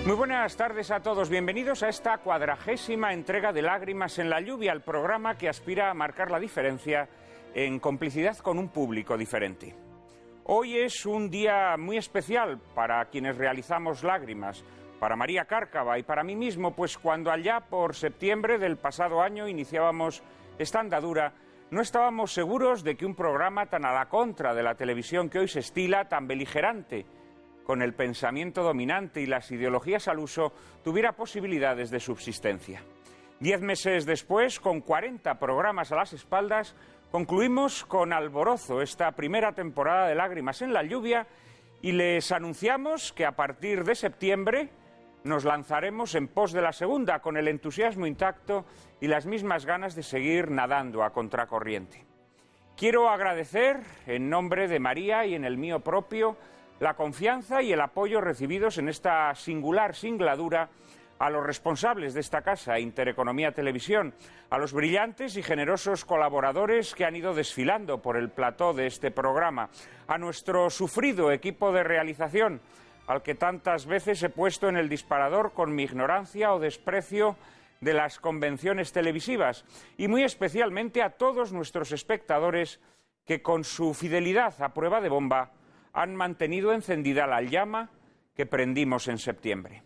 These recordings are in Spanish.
Muy buenas tardes a todos, bienvenidos a esta 40ª entrega de Lágrimas en la lluvia, el programa que aspira a marcar la diferencia en complicidad con un público diferente. Hoy es un día muy especial para quienes realizamos Lágrimas, para María Cárcava y para mí mismo, pues cuando allá por septiembre del pasado año iniciábamos esta andadura, no estábamos seguros de que un programa tan a la contra de la televisión que hoy se estila, tan beligerante, con el pensamiento dominante y las ideologías al uso, tuviera posibilidades de subsistencia. 10 meses después, con 40 programas a las espaldas, concluimos con alborozo esta primera temporada de Lágrimas en la lluvia y les anunciamos que a partir de septiembre nos lanzaremos en pos de la segunda con el entusiasmo intacto y las mismas ganas de seguir nadando a contracorriente. Quiero agradecer, en nombre de María y en el mío propio, la confianza y el apoyo recibidos en esta singular singladura a los responsables de esta casa, Intereconomía Televisión, a los brillantes y generosos colaboradores que han ido desfilando por el plató de este programa, a nuestro sufrido equipo de realización, al que tantas veces he puesto en el disparador con mi ignorancia o desprecio de las convenciones televisivas, y muy especialmente a todos nuestros espectadores que con su fidelidad a prueba de bomba han mantenido encendida la llama que prendimos en septiembre.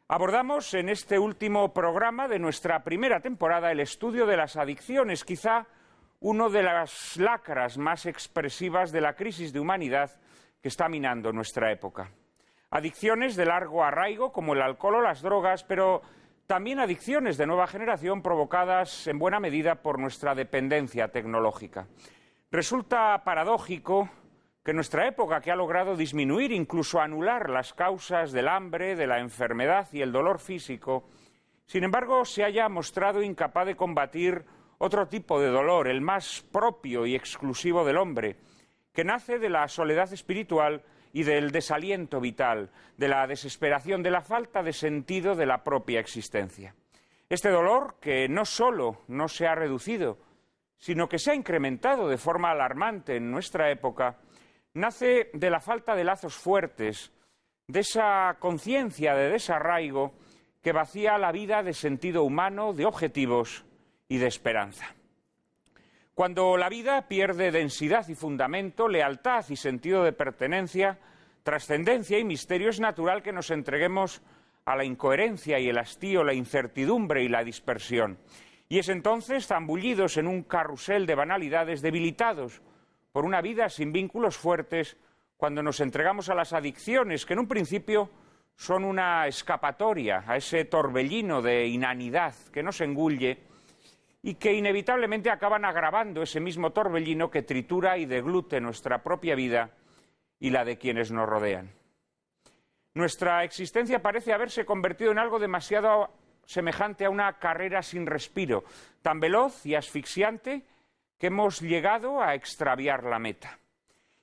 Abordamos en este último programa de nuestra primera temporada el estudio de las adicciones, quizá uno de las lacras más expresivas de la crisis de humanidad que está minando nuestra época. Adicciones de largo arraigo como el alcohol o las drogas, pero también adicciones de nueva generación provocadas en buena medida por nuestra dependencia tecnológica. Resulta paradójico que nuestra época, que ha logrado disminuir, incluso anular las causas del hambre, de la enfermedad y el dolor físico, sin embargo se haya mostrado incapaz de combatir otro tipo de dolor, el más propio y exclusivo del hombre, que nace de la soledad espiritual y del desaliento vital, de la desesperación, de la falta de sentido de la propia existencia. Este dolor, que no solo no se ha reducido, sino que se ha incrementado de forma alarmante en nuestra época, nace de la falta de lazos fuertes, de esa conciencia de desarraigo que vacía la vida de sentido humano, de objetivos y de esperanza. Cuando la vida pierde densidad y fundamento, lealtad y sentido de pertenencia, trascendencia y misterio, es natural que nos entreguemos a la incoherencia y el hastío, la incertidumbre y la dispersión. Y es entonces, zambullidos en un carrusel de banalidades, debilitados por una vida sin vínculos fuertes, cuando nos entregamos a las adicciones, que en un principio son una escapatoria a ese torbellino de inanidad que nos engulle y que inevitablemente acaban agravando ese mismo torbellino que tritura y deglute nuestra propia vida y la de quienes nos rodean. Nuestra existencia parece haberse convertido en algo demasiado semejante a una carrera sin respiro, tan veloz y asfixiante que hemos llegado a extraviar la meta.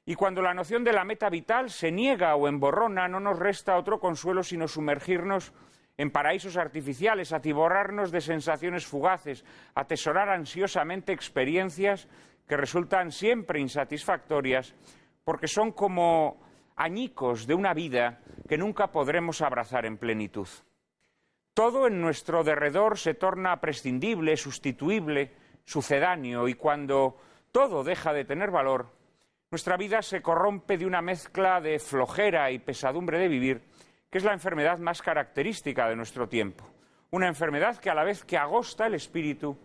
Y cuando la noción de la meta vital se niega o emborrona, no nos resta otro consuelo sino sumergirnos en paraísos artificiales, atiborrarnos de sensaciones fugaces, atesorar ansiosamente experiencias que resultan siempre insatisfactorias, porque son como añicos de una vida que nunca podremos abrazar en plenitud. Todo en nuestro derredor se torna prescindible, sustituible, sucedáneo, y cuando todo deja de tener valor, nuestra vida se corrompe de una mezcla de flojera y pesadumbre de vivir, que es la enfermedad más característica de nuestro tiempo. Una enfermedad que a la vez que agosta el espíritu,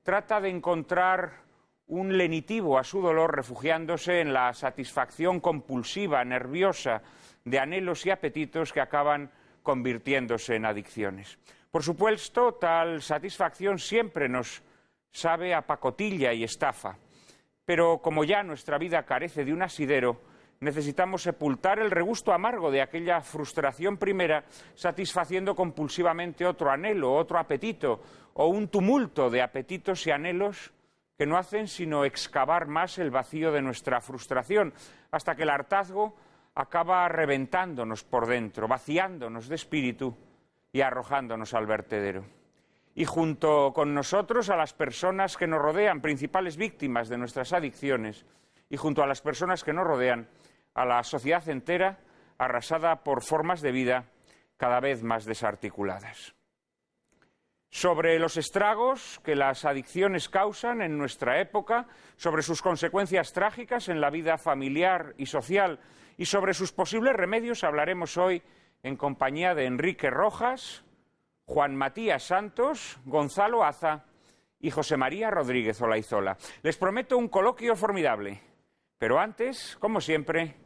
trata de encontrar un lenitivo a su dolor refugiándose en la satisfacción compulsiva, nerviosa, de anhelos y apetitos que acaban convirtiéndose en adicciones. Por supuesto, tal satisfacción siempre nos sabe a pacotilla y estafa, pero como ya nuestra vida carece de un asidero, necesitamos sepultar el regusto amargo de aquella frustración primera, satisfaciendo compulsivamente otro anhelo, otro apetito, o un tumulto de apetitos y anhelos que no hacen sino excavar más el vacío de nuestra frustración, hasta que el hartazgo acaba reventándonos por dentro, vaciándonos de espíritu y arrojándonos al vertedero. Y junto con nosotros a las personas que nos rodean, principales víctimas de nuestras adicciones, y junto a las personas que nos rodean, a la sociedad entera, arrasada por formas de vida cada vez más desarticuladas. Sobre los estragos que las adicciones causan en nuestra época, sobre sus consecuencias trágicas en la vida familiar y social y sobre sus posibles remedios hablaremos hoy en compañía de Enrique Rojas, Juan Matías Santos, Gonzalo Aza y José María Rodríguez Olaizola. Les prometo un coloquio formidable, pero antes, como siempre,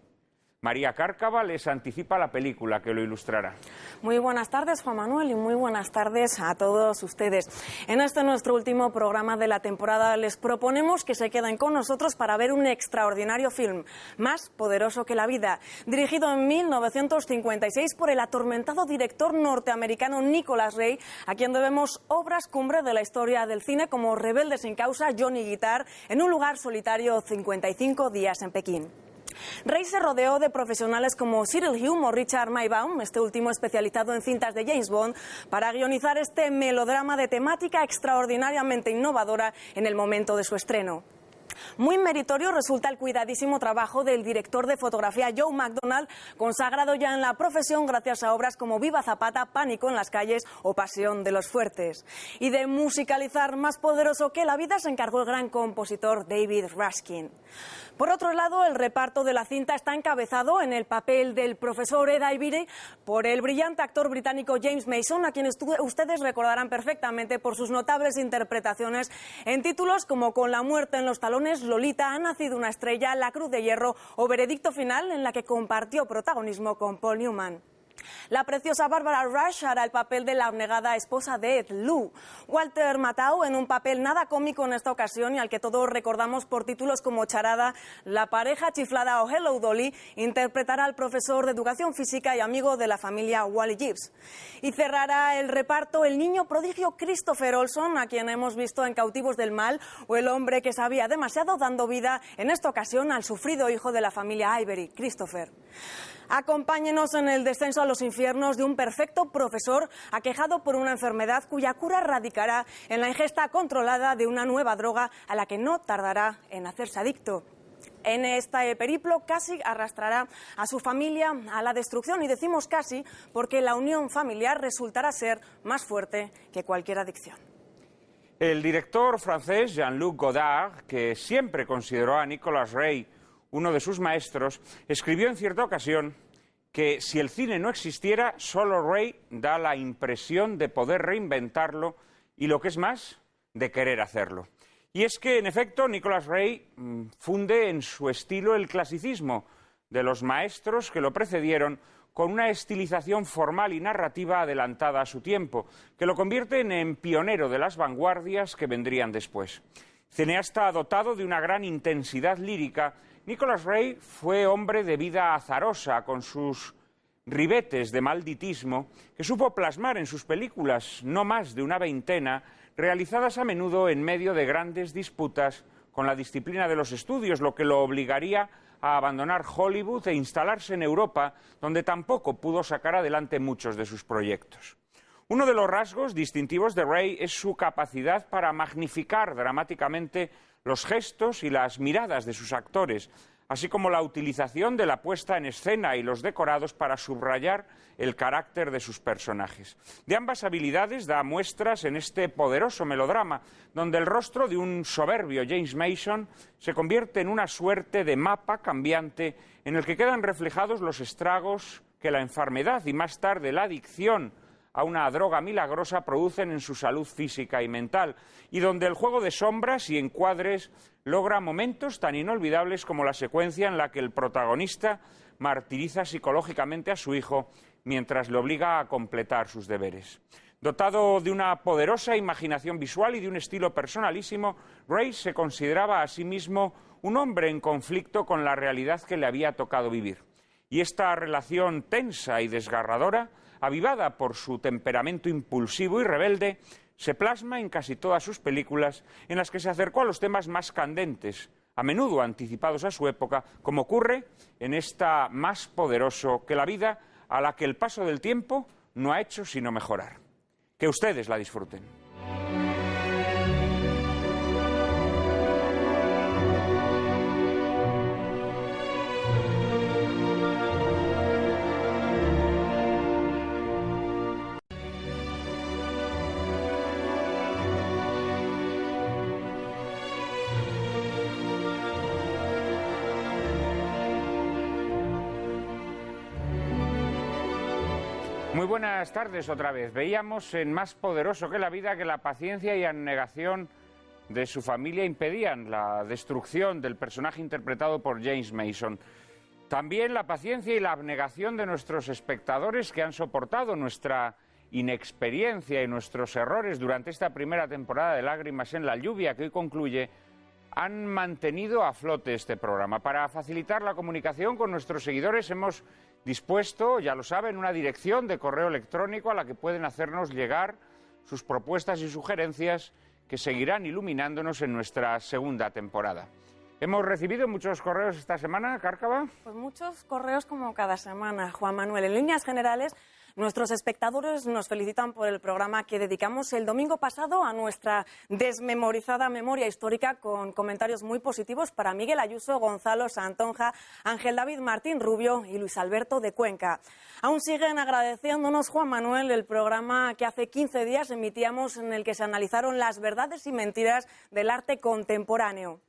María Cárcava les anticipa la película que lo ilustrará. Muy buenas tardes, Juan Manuel, y muy buenas tardes a todos ustedes. En este nuestro último programa de la temporada les proponemos que se queden con nosotros para ver un extraordinario film, Más poderoso que la vida, dirigido en 1956 por el atormentado director norteamericano Nicholas Ray, a quien debemos obras cumbre de la historia del cine como Rebelde sin causa, Johnny Guitar, En un lugar solitario, 55 días en Pekín. Ray se rodeó de profesionales como Cyril Hume o Richard Maybaum, este último especializado en cintas de James Bond, para guionizar este melodrama de temática extraordinariamente innovadora en el momento de su estreno. Muy meritorio resulta el cuidadísimo trabajo del director de fotografía Joe McDonald, consagrado ya en la profesión gracias a obras como Viva Zapata, Pánico en las calles o Pasión de los fuertes. Y de musicalizar Más poderoso que la vida se encargó el gran compositor David Ruskin. Por otro lado, el reparto de la cinta está encabezado en el papel del profesor Ed Ivory por el brillante actor británico James Mason, a quien ustedes recordarán perfectamente por sus notables interpretaciones en títulos como Con la muerte en los talones, Lolita, Ha nacido una estrella, La cruz de hierro o Veredicto final, en la que compartió protagonismo con Paul Newman. La preciosa Barbara Rush hará el papel de la abnegada esposa de Ed, Lou. Walter Matthau en un papel nada cómico en esta ocasión y al que todos recordamos por títulos como Charada, La pareja chiflada o Hello Dolly, interpretará al profesor de educación física y amigo de la familia Wally Gibbs. Y cerrará el reparto el niño prodigio Christopher Olson, a quien hemos visto en Cautivos del mal, o el hombre que sabía demasiado, dando vida en esta ocasión al sufrido hijo de la familia Ivory, Christopher. Acompáñenos en el descenso a los infiernos de un perfecto profesor aquejado por una enfermedad cuya cura radicará en la ingesta controlada de una nueva droga a la que no tardará en hacerse adicto. En este periplo casi arrastrará a su familia a la destrucción, y decimos casi porque la unión familiar resultará ser más fuerte que cualquier adicción. El director francés Jean-Luc Godard, que siempre consideró a Nicholas Ray uno de sus maestros, escribió en cierta ocasión que si el cine no existiera, solo Ray da la impresión de poder reinventarlo y, lo que es más, de querer hacerlo. Y es que, en efecto, Nicholas Ray funde en su estilo el clasicismo de los maestros que lo precedieron, con una estilización formal y narrativa adelantada a su tiempo, que lo convierte en pionero de las vanguardias que vendrían después. Cineasta dotado de una gran intensidad lírica, Nicholas Ray fue hombre de vida azarosa, con sus ribetes de malditismo, que supo plasmar en sus películas, no más de una veintena, realizadas a menudo en medio de grandes disputas con la disciplina de los estudios, lo que lo obligaría a abandonar Hollywood e instalarse en Europa, donde tampoco pudo sacar adelante muchos de sus proyectos. Uno de los rasgos distintivos de Ray es su capacidad para magnificar dramáticamente los gestos y las miradas de sus actores, así como la utilización de la puesta en escena y los decorados para subrayar el carácter de sus personajes. De ambas habilidades da muestras en este poderoso melodrama, donde el rostro de un soberbio James Mason se convierte en una suerte de mapa cambiante en el que quedan reflejados los estragos que la enfermedad y más tarde la adicción a una droga milagrosa producen en su salud física y mental, y donde el juego de sombras y encuadres logra momentos tan inolvidables como la secuencia en la que el protagonista martiriza psicológicamente a su hijo mientras le obliga a completar sus deberes. Dotado de una poderosa imaginación visual y de un estilo personalísimo, Ray se consideraba a sí mismo un hombre en conflicto con la realidad que le había tocado vivir. Y esta relación tensa y desgarradora, avivada por su temperamento impulsivo y rebelde, se plasma en casi todas sus películas, en las que se acercó a los temas más candentes, a menudo anticipados a su época, como ocurre en esta Más poderoso que la vida, a la que el paso del tiempo no ha hecho sino mejorar. Que ustedes la disfruten. Muy buenas tardes otra vez. Veíamos en Más poderoso que la vida que la paciencia y abnegación de su familia impedían la destrucción del personaje interpretado por James Mason. También la paciencia y la abnegación de nuestros espectadores que han soportado nuestra inexperiencia y nuestros errores durante esta primera temporada de Lágrimas en la lluvia que hoy concluye, han mantenido a flote este programa. Para facilitar la comunicación con nuestros seguidores hemos dispuesto, ya lo saben, una dirección de correo electrónico a la que pueden hacernos llegar sus propuestas y sugerencias que seguirán iluminándonos en nuestra segunda temporada. ¿Hemos recibido muchos correos esta semana, Cárcava? Pues muchos correos como cada semana, Juan Manuel. En líneas generales, nuestros espectadores nos felicitan por el programa que dedicamos el domingo pasado a nuestra desmemorizada memoria histórica, con comentarios muy positivos para Miguel Ayuso, Gonzalo Santonja, Ángel David Martín Rubio y Luis Alberto de Cuenca. Aún siguen agradeciéndonos, Juan Manuel, el programa que hace 15 días emitíamos en el que se analizaron las verdades y mentiras del arte contemporáneo.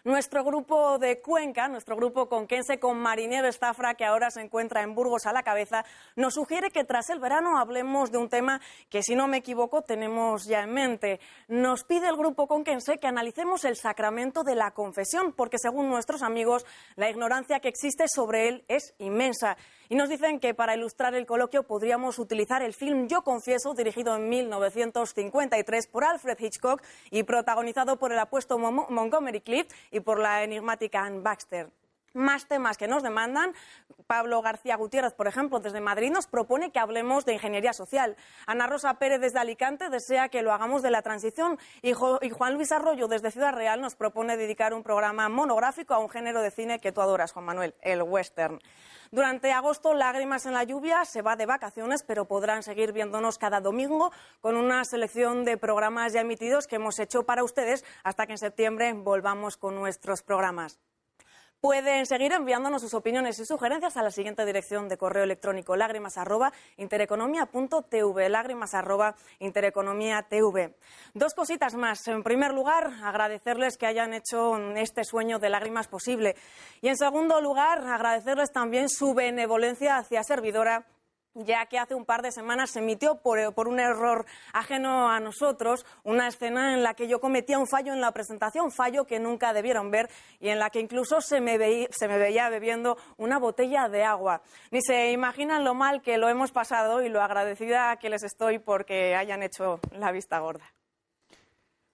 Nuestro grupo de Cuenca, nuestro grupo conquense con Marinieves Zafra, que ahora se encuentra en Burgos a la cabeza, nos sugiere que tras el verano hablemos de un tema que, si no me equivoco, tenemos ya en mente. Nos pide el grupo conquense que analicemos el sacramento de la confesión, porque según nuestros amigos, la ignorancia que existe sobre él es inmensa. Y nos dicen que para ilustrar el coloquio podríamos utilizar el film Yo confieso, dirigido en 1953 por Alfred Hitchcock y protagonizado por el apuesto Montgomery Clift y por la enigmática Anne Baxter. Más temas que nos demandan. Pablo García Gutiérrez, por ejemplo, desde Madrid, nos propone que hablemos de ingeniería social. Ana Rosa Pérez, desde Alicante, desea que lo hagamos de la transición. Y Juan Luis Arroyo, desde Ciudad Real, nos propone dedicar un programa monográfico a un género de cine que tú adoras, Juan Manuel, el western. Durante agosto, Lágrimas en la lluvia se va de vacaciones, pero podrán seguir viéndonos cada domingo con una selección de programas ya emitidos que hemos hecho para ustedes hasta que en septiembre volvamos con nuestros programas. Pueden seguir enviándonos sus opiniones y sugerencias a la siguiente dirección de correo electrónico: lágrimas@intereconomia.tv, lágrimas@intereconomia.tv. Dos cositas más. En primer lugar, agradecerles que hayan hecho este sueño de lágrimas posible. Y en segundo lugar, agradecerles también su benevolencia hacia servidora, ya que hace un par de semanas se emitió por un error ajeno a nosotros una escena en la que yo cometía un fallo en la presentación, fallo que nunca debieron ver y en la que incluso se me veía bebiendo una botella de agua. Ni se imaginan lo mal que lo hemos pasado y lo agradecida que les estoy porque hayan hecho la vista gorda.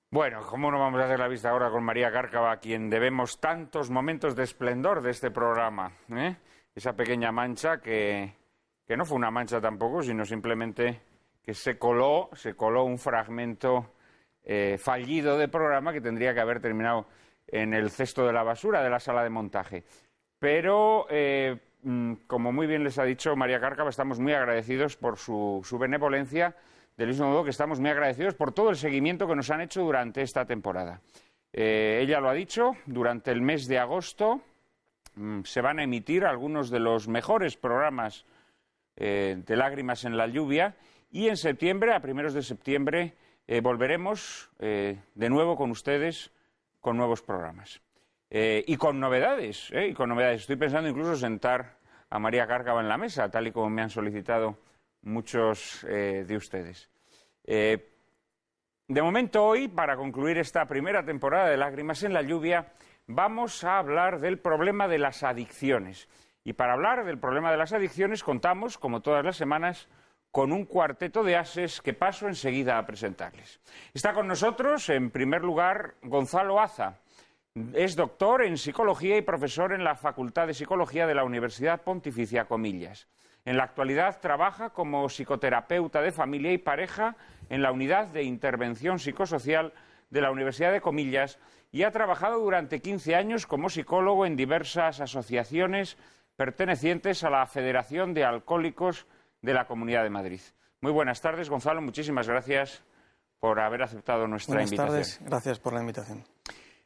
Bueno, ¿cómo no vamos a hacer la vista gorda con María Cárcava, a quien debemos tantos momentos de esplendor de este programa, ¿eh? Esa pequeña mancha que no fue una mancha tampoco, sino simplemente que se coló un fragmento fallido de programa que tendría que haber terminado en el cesto de la basura de la sala de montaje. Pero, como muy bien les ha dicho María Cárcava, estamos muy agradecidos por su benevolencia, del mismo modo que estamos muy agradecidos por todo el seguimiento que nos han hecho durante esta temporada. Ella lo ha dicho, durante el mes de agosto se van a emitir algunos de los mejores programas de Lágrimas en la lluvia, y en septiembre, a primeros de septiembre, volveremos de nuevo con ustedes con nuevos programas y con novedades, Estoy pensando incluso sentar a María Cárcava en la mesa, tal y como me han solicitado muchos de ustedes. De momento, hoy, para concluir esta primera temporada de Lágrimas en la lluvia, vamos a hablar del problema de las adicciones. Y para hablar del problema de las adicciones contamos, como todas las semanas, con un cuarteto de ases que paso enseguida a presentarles. Está con nosotros, en primer lugar, Gonzalo Aza. Es doctor en Psicología y profesor en la Facultad de Psicología de la Universidad Pontificia Comillas. En la actualidad trabaja como psicoterapeuta de familia y pareja en la Unidad de Intervención Psicosocial de la Universidad de Comillas y ha trabajado durante 15 años como psicólogo en diversas asociaciones pertenecientes a la Federación de Alcohólicos de la Comunidad de Madrid. Muy buenas tardes, Gonzalo. Muchísimas gracias por haber aceptado nuestra invitación. Buenas tardes. Gracias por la invitación.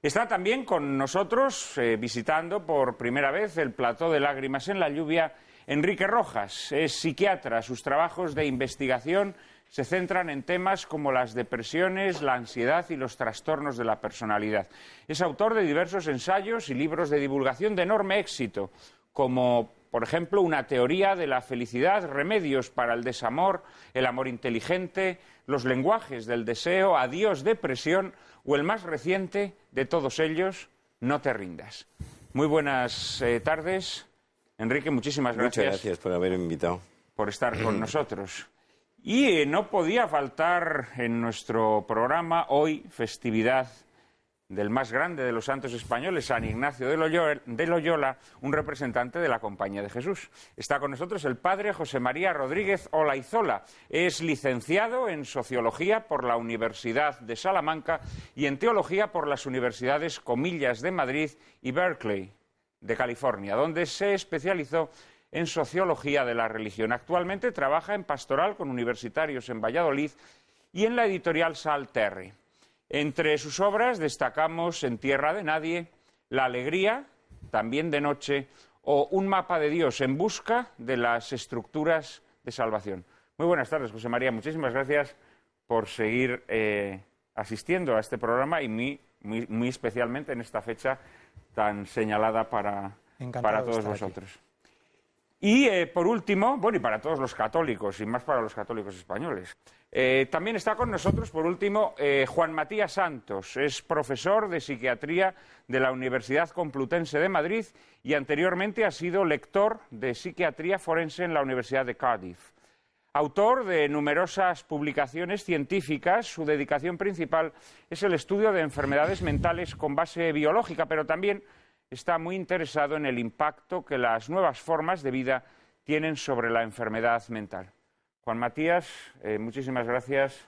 Está también con nosotros, visitando por primera vez el plató de Lágrimas en la lluvia, Enrique Rojas. Es psiquiatra. Sus trabajos de investigación se centran en temas como las depresiones, la ansiedad y los trastornos de la personalidad. Es autor de diversos ensayos y libros de divulgación de enorme éxito, como por ejemplo, una teoría de la felicidad, remedios para el desamor, el amor inteligente, los lenguajes del deseo, adiós depresión, o el más reciente de todos ellos, no te rindas. Muy buenas tardes. Enrique, muchísimas gracias. Muchas gracias por haberme invitado. Por estar con nosotros. Y no podía faltar en nuestro programa hoy, festividad del más grande de los santos españoles, San Ignacio de Loyola, un representante de la Compañía de Jesús. Está con nosotros el padre José María Rodríguez Olaizola. Es licenciado en Sociología por la Universidad de Salamanca y en Teología por las Universidades Comillas de Madrid y Berkeley de California, donde se especializó en Sociología de la Religión. Actualmente trabaja en pastoral con universitarios en Valladolid y en la editorial Salterri. Entre sus obras destacamos En tierra de nadie, La alegría, también de noche, o Un mapa de Dios en busca de las estructuras de salvación. Muy buenas tardes, José María. Muchísimas gracias por seguir asistiendo a este programa y muy especialmente en esta fecha tan señalada para todos vosotros. Y por último, bueno, y para todos los católicos, y más para los católicos españoles, también está con nosotros, por último, Juan Matías Santos. Es profesor de psiquiatría de la Universidad Complutense de Madrid y anteriormente ha sido lector de psiquiatría forense en la Universidad de Cardiff. Autor de numerosas publicaciones científicas, su dedicación principal es el estudio de enfermedades mentales con base biológica, pero también está muy interesado en el impacto que las nuevas formas de vida tienen sobre la enfermedad mental. Juan Matías, muchísimas gracias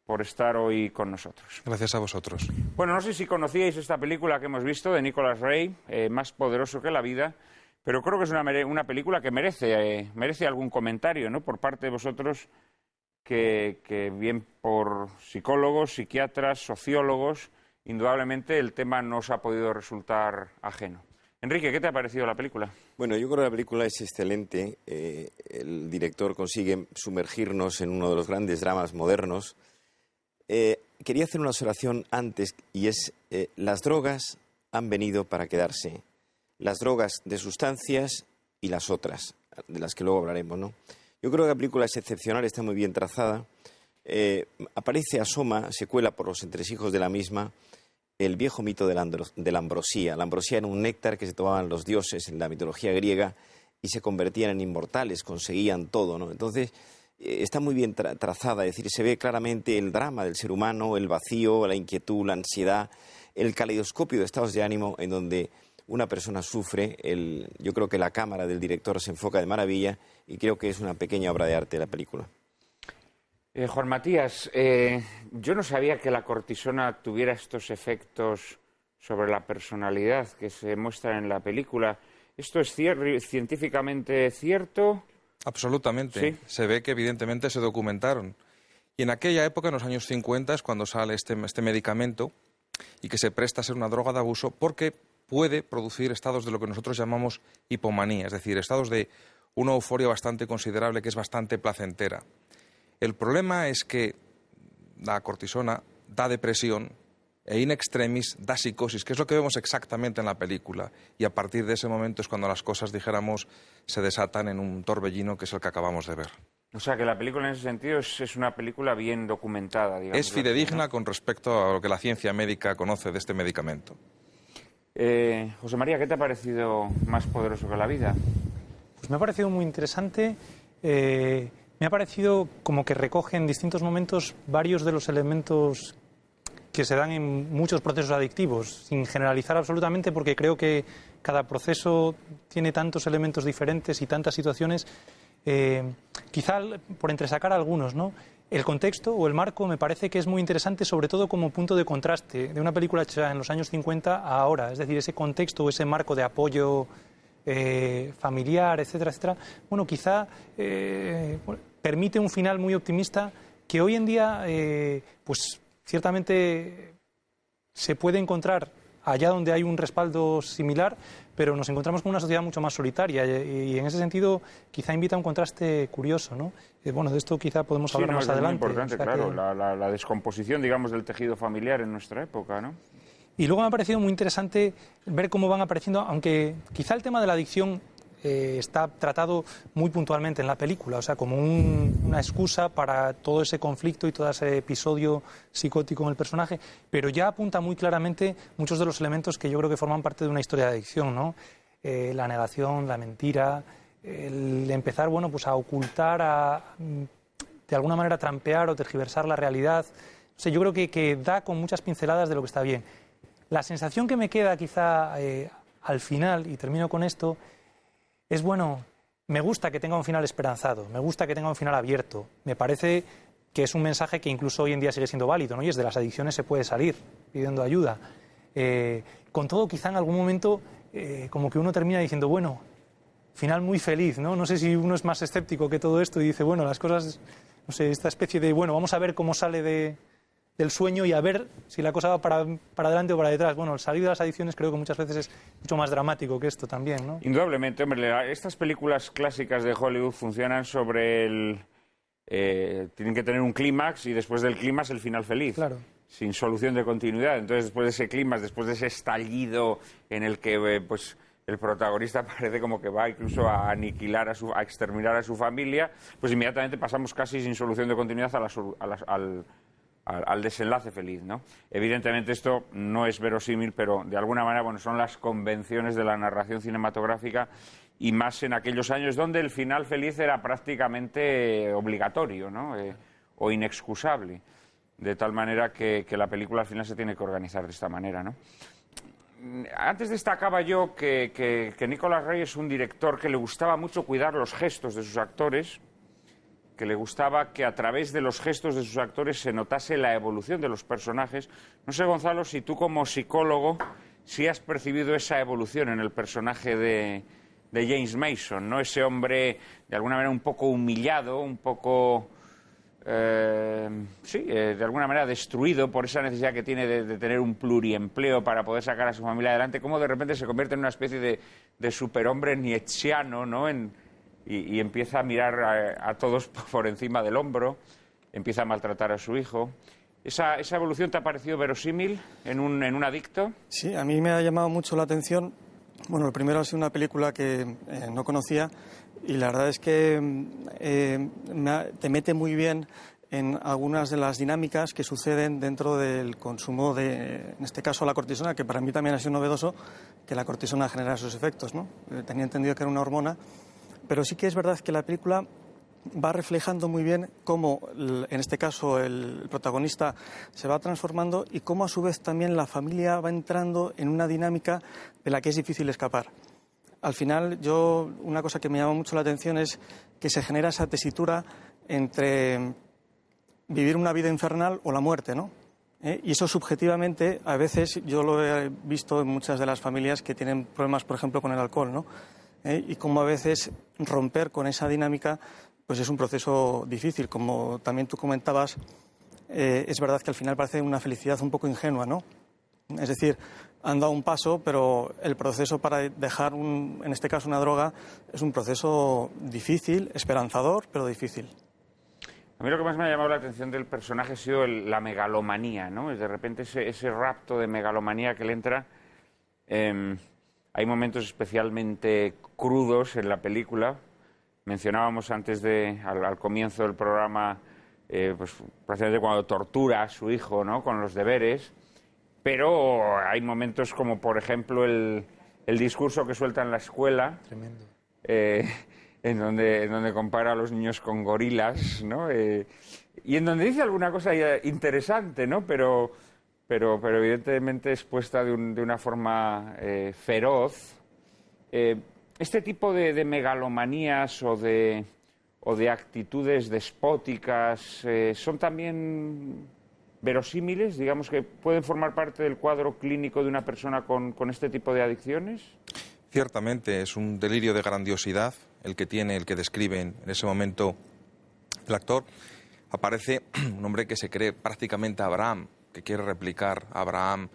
por estar hoy con nosotros. Gracias a vosotros. Bueno, no sé si conocíais esta película que hemos visto de Nicholas Ray, Más poderoso que la vida, pero creo que es una película que merece algún comentario, ¿no?, por parte de vosotros, que bien por psicólogos, psiquiatras, sociólogos, indudablemente el tema no os ha podido resultar ajeno. Enrique, ¿qué te ha parecido la película? Bueno, yo creo que la película es excelente. El director consigue sumergirnos en uno de los grandes dramas modernos. Quería hacer una observación antes, y es, las drogas han venido para quedarse. Las drogas de sustancias y las otras, de las que luego hablaremos, ¿no? Yo creo que la película es excepcional, está muy bien trazada. Asoma, se cuela por los entresijos de la misma, el viejo mito de la ambrosía. La ambrosía era un néctar que se tomaban los dioses en la mitología griega y se convertían en inmortales, conseguían todo, ¿no? Entonces, está muy bien trazada, es decir, se ve claramente el drama del ser humano, el vacío, la inquietud, la ansiedad, el caleidoscopio de estados de ánimo en donde una persona sufre. Yo creo que la cámara del director se enfoca de maravilla y creo que es una pequeña obra de arte la película. Juan Matías, yo no sabía que la cortisona tuviera estos efectos sobre la personalidad que se muestran en la película. ¿Esto es científicamente cierto? Absolutamente. ¿Sí? Se ve que evidentemente se documentaron. Y en aquella época, en los años 50, es cuando sale este medicamento y que se presta a ser una droga de abuso porque puede producir estados de lo que nosotros llamamos hipomanía, es decir, estados de una euforia bastante considerable que es bastante placentera. El problema es que la cortisona da depresión e in extremis da psicosis, que es lo que vemos exactamente en la película. Y a partir de ese momento es cuando las cosas, dijéramos, se desatan en un torbellino que es el que acabamos de ver. O sea, que la película en ese sentido es una película bien documentada, digamos. Es fidedigna, ¿no?, con respecto a lo que la ciencia médica conoce de este medicamento. José María, ¿qué te ha parecido Más poderoso que la vida? Pues me ha parecido muy interesante. Me ha parecido como que recoge en distintos momentos varios de los elementos que se dan en muchos procesos adictivos, sin generalizar absolutamente, porque creo que cada proceso tiene tantos elementos diferentes y tantas situaciones. Quizá por entresacar algunos, ¿no? El contexto o el marco me parece que es muy interesante, sobre todo como punto de contraste de una película hecha en los años 50 a ahora. Es decir, ese contexto o ese marco de apoyo familiar, etcétera, etcétera. Bueno, quizá permite un final muy optimista que hoy en día, pues ciertamente se puede encontrar allá donde hay un respaldo similar, pero nos encontramos con una sociedad mucho más solitaria y en ese sentido quizá invita a un contraste curioso, ¿no? Bueno, de esto quizá podemos hablar más adelante. Es muy importante, claro, la descomposición, digamos, del tejido familiar en nuestra época, ¿no? Y luego me ha parecido muy interesante ver cómo van apareciendo, aunque quizá el tema de la adicción está tratado muy puntualmente en la película, o sea, como una excusa para todo ese conflicto y todo ese episodio psicótico en el personaje, pero ya apunta muy claramente muchos de los elementos que yo creo que forman parte de una historia de adicción, ¿no? La negación, la mentira, el empezar, bueno, pues a ocultar, de alguna manera trampear o tergiversar la realidad. O sea, yo creo que da con muchas pinceladas de lo que está bien. La sensación que me queda quizá al final, y termino con esto, es, bueno, me gusta que tenga un final esperanzado, me gusta que tenga un final abierto. Me parece que es un mensaje que incluso hoy en día sigue siendo válido, ¿no? Y es de las adicciones se puede salir pidiendo ayuda. Con todo, quizá en algún momento, como que uno termina diciendo, bueno, final muy feliz, ¿no? No sé si uno es más escéptico que todo esto y dice, bueno, las cosas, no sé, esta especie de, bueno, vamos a ver cómo sale del sueño y a ver si la cosa va para adelante o para detrás. Bueno, el salir de las adicciones creo que muchas veces es mucho más dramático que esto también, ¿no? Indudablemente, hombre, estas películas clásicas de Hollywood funcionan sobre tienen que tener un clímax y después del clímax el final feliz. Claro. Sin solución de continuidad. Entonces, después de ese clímax, después de ese estallido en el que pues el protagonista parece como que va incluso a aniquilar, a exterminar a su familia, pues inmediatamente pasamos casi sin solución de continuidad al desenlace feliz, ¿no? Evidentemente esto no es verosímil, pero de alguna manera, bueno, son las convenciones de la narración cinematográfica, y más en aquellos años donde el final feliz era prácticamente obligatorio, ¿no? O inexcusable, de tal manera que la película al final se tiene que organizar de esta manera, ¿no? Antes destacaba yo que Nicolas Ray es un director que le gustaba mucho cuidar los gestos de sus actores, que le gustaba que a través de los gestos de sus actores se notase la evolución de los personajes. No sé, Gonzalo, si tú como psicólogo sí has percibido esa evolución en el personaje de James Mason, ¿no? Ese hombre, de alguna manera, un poco humillado, un poco, de alguna manera destruido por esa necesidad que tiene de tener un pluriempleo para poder sacar a su familia adelante, cómo de repente se convierte en una especie de superhombre nietzscheano, ¿no? Y empieza a mirar a todos por encima del hombro, empieza a maltratar a su hijo. ¿Esa evolución te ha parecido verosímil en un adicto? Sí, a mí me ha llamado mucho la atención. Bueno, el primero ha sido una película que no conocía y la verdad es que te mete muy bien en algunas de las dinámicas que suceden dentro del consumo de, en este caso, la cortisona, que para mí también ha sido novedoso que la cortisona genera esos efectos, ¿no? Tenía entendido que era una hormona. Pero sí que es verdad que la película va reflejando muy bien cómo, en este caso, el protagonista se va transformando y cómo, a su vez, también la familia va entrando en una dinámica de la que es difícil escapar. Al final, una cosa que me llama mucho la atención es que se genera esa tesitura entre vivir una vida infernal o la muerte, ¿no? Y eso subjetivamente, a veces, yo lo he visto en muchas de las familias que tienen problemas, por ejemplo, con el alcohol, ¿no? Y cómo a veces romper con esa dinámica pues es un proceso difícil. Como también tú comentabas, es verdad que al final parece una felicidad un poco ingenua, ¿no? Es decir, han dado un paso, pero el proceso para dejar, en este caso, una droga es un proceso difícil, esperanzador, pero difícil. A mí lo que más me ha llamado la atención del personaje ha sido la megalomanía, ¿no? Es de repente ese rapto de megalomanía que le entra. Hay momentos especialmente crudos en la película. Mencionábamos antes al comienzo del programa, pues prácticamente cuando tortura a su hijo, ¿no? Con los deberes. Pero hay momentos como, por ejemplo, el discurso que suelta en la escuela. Tremendo. En donde compara a los niños con gorilas, ¿no? Y en donde dice alguna cosa interesante, ¿no? Pero evidentemente expuesta de una forma feroz. Este tipo de megalomanías o de actitudes despóticas son también verosímiles, digamos, que pueden formar parte del cuadro clínico de una persona con este tipo de adicciones. Ciertamente, es un delirio de grandiosidad el que describe en ese momento el actor. Aparece un hombre que se cree prácticamente Abraham, que quiere replicar a Abraham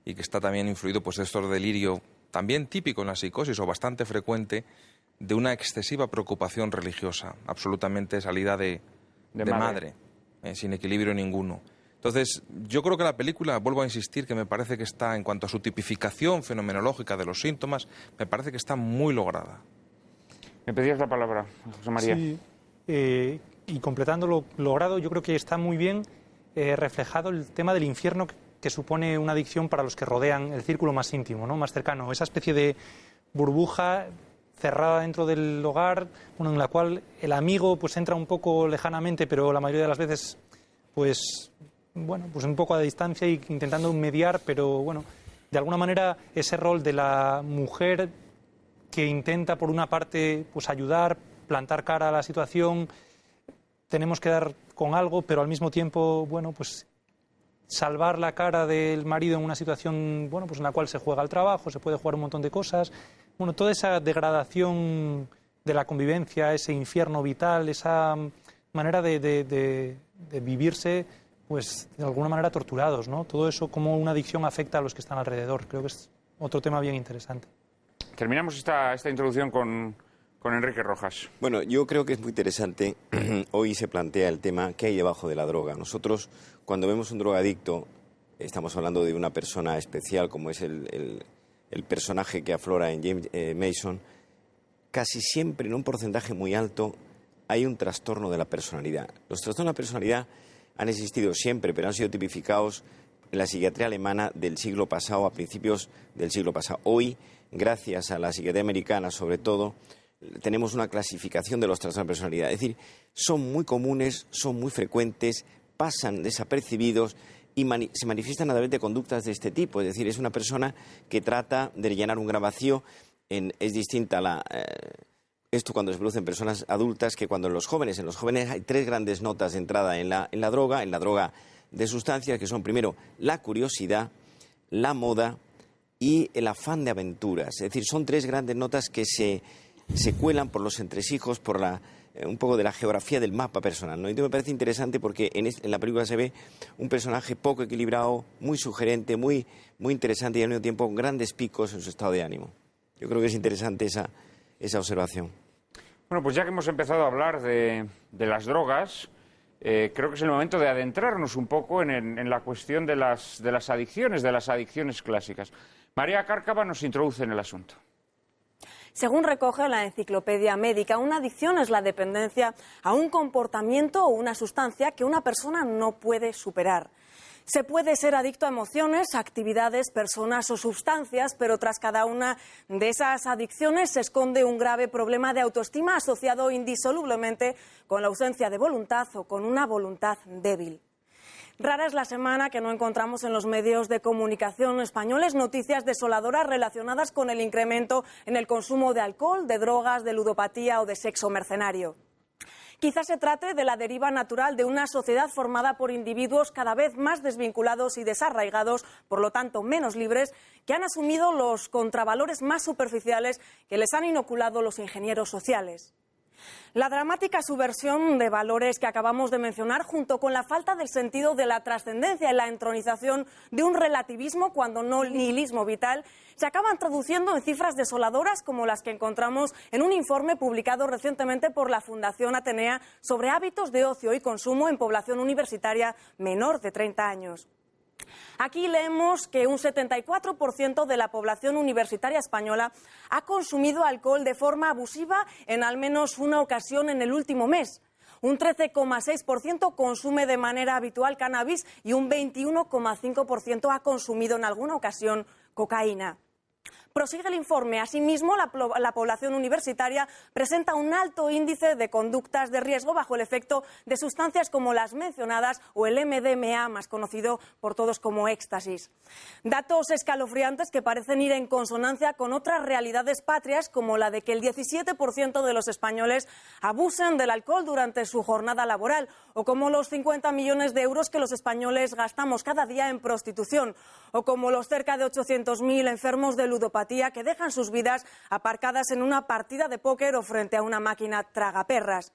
y que está también influido pues, de estos delirios, también típico en la psicosis o bastante frecuente, de una excesiva preocupación religiosa, absolutamente salida de madre, sin equilibrio ninguno. Entonces, yo creo que la película, vuelvo a insistir, que me parece que está, en cuanto a su tipificación fenomenológica de los síntomas, me parece que está muy lograda. Me pedías la palabra, José María. Sí, y completando lo logrado, yo creo que está muy bien reflejado el tema del infierno que supone una adicción para los que rodean el círculo más íntimo, ¿no? Más cercano. Esa especie de burbuja cerrada dentro del hogar, en la cual el amigo pues entra un poco lejanamente, pero la mayoría de las veces pues un poco a distancia y intentando mediar, pero bueno, de alguna manera ese rol de la mujer que intenta por una parte pues ayudar, plantar cara a la situación, tenemos que dar con algo, pero al mismo tiempo, pues salvar la cara del marido en una situación, pues en la cual se juega el trabajo, se puede jugar un montón de cosas. Toda esa degradación de la convivencia, ese infierno vital, esa manera de vivirse, pues de alguna manera torturados, ¿no? Todo eso, cómo una adicción afecta a los que están alrededor. Creo que es otro tema bien interesante. Terminamos esta introducción con Enrique Rojas. Bueno, yo creo que es muy interesante. Hoy se plantea el tema ¿qué hay debajo de la droga? Nosotros, cuando vemos un drogadicto, estamos hablando de una persona especial como es el personaje que aflora en James Mason, casi siempre, en un porcentaje muy alto, hay un trastorno de la personalidad. Los trastornos de la personalidad han existido siempre, pero han sido tipificados en la psiquiatría alemana del siglo pasado, a principios del siglo pasado. Hoy, gracias a la psiquiatría americana, sobre todo, tenemos una clasificación de los trastornos de personalidad. Es decir, son muy comunes, son muy frecuentes, pasan desapercibidos y se manifiestan a través de conductas de este tipo. Es decir, es una persona que trata de llenar un gran vacío. Es distinta esto cuando se produce en personas adultas que cuando en los jóvenes. En los jóvenes hay tres grandes notas de entrada en la droga de sustancias, que son primero la curiosidad, la moda y el afán de aventuras. Es decir, son tres grandes notas que se cuelan por los entresijos, por un poco de la geografía del mapa personal, ¿no? Y me parece interesante porque en la película se ve un personaje poco equilibrado, muy sugerente, muy interesante y al mismo tiempo con grandes picos en su estado de ánimo. Yo creo que es interesante esa observación. Bueno, pues ya que hemos empezado a hablar de las drogas, creo que es el momento de adentrarnos un poco en la cuestión de las adicciones clásicas. María Cárcava nos introduce en el asunto. Según recoge la Enciclopedia Médica, una adicción es la dependencia a un comportamiento o una sustancia que una persona no puede superar. Se puede ser adicto a emociones, actividades, personas o sustancias, pero tras cada una de esas adicciones se esconde un grave problema de autoestima asociado indisolublemente con la ausencia de voluntad o con una voluntad débil. Rara es la semana que no encontramos en los medios de comunicación españoles noticias desoladoras relacionadas con el incremento en el consumo de alcohol, de drogas, de ludopatía o de sexo mercenario. Quizás se trate de la deriva natural de una sociedad formada por individuos cada vez más desvinculados y desarraigados, por lo tanto menos libres, que han asumido los contravalores más superficiales que les han inoculado los ingenieros sociales. La dramática subversión de valores que acabamos de mencionar, junto con la falta del sentido de la trascendencia y la entronización de un relativismo, cuando no nihilismo vital, se acaban traduciendo en cifras desoladoras como las que encontramos en un informe publicado recientemente por la Fundación Atenea sobre hábitos de ocio y consumo en población universitaria menor de 30 años. Aquí leemos que un 74% de la población universitaria española ha consumido alcohol de forma abusiva en al menos una ocasión en el último mes. Un 13,6% consume de manera habitual cannabis y un 21,5% ha consumido en alguna ocasión cocaína. Prosigue el informe. Asimismo, la población universitaria presenta un alto índice de conductas de riesgo bajo el efecto de sustancias como las mencionadas o el MDMA, más conocido por todos como éxtasis. Datos escalofriantes que parecen ir en consonancia con otras realidades patrias, como la de que el 17% de los españoles abusen del alcohol durante su jornada laboral, o como los 50 millones de euros que los españoles gastamos cada día en prostitución, o como los cerca de 800.000 enfermos de ludopatía que dejan sus vidas aparcadas en una partida de póker o frente a una máquina tragaperras.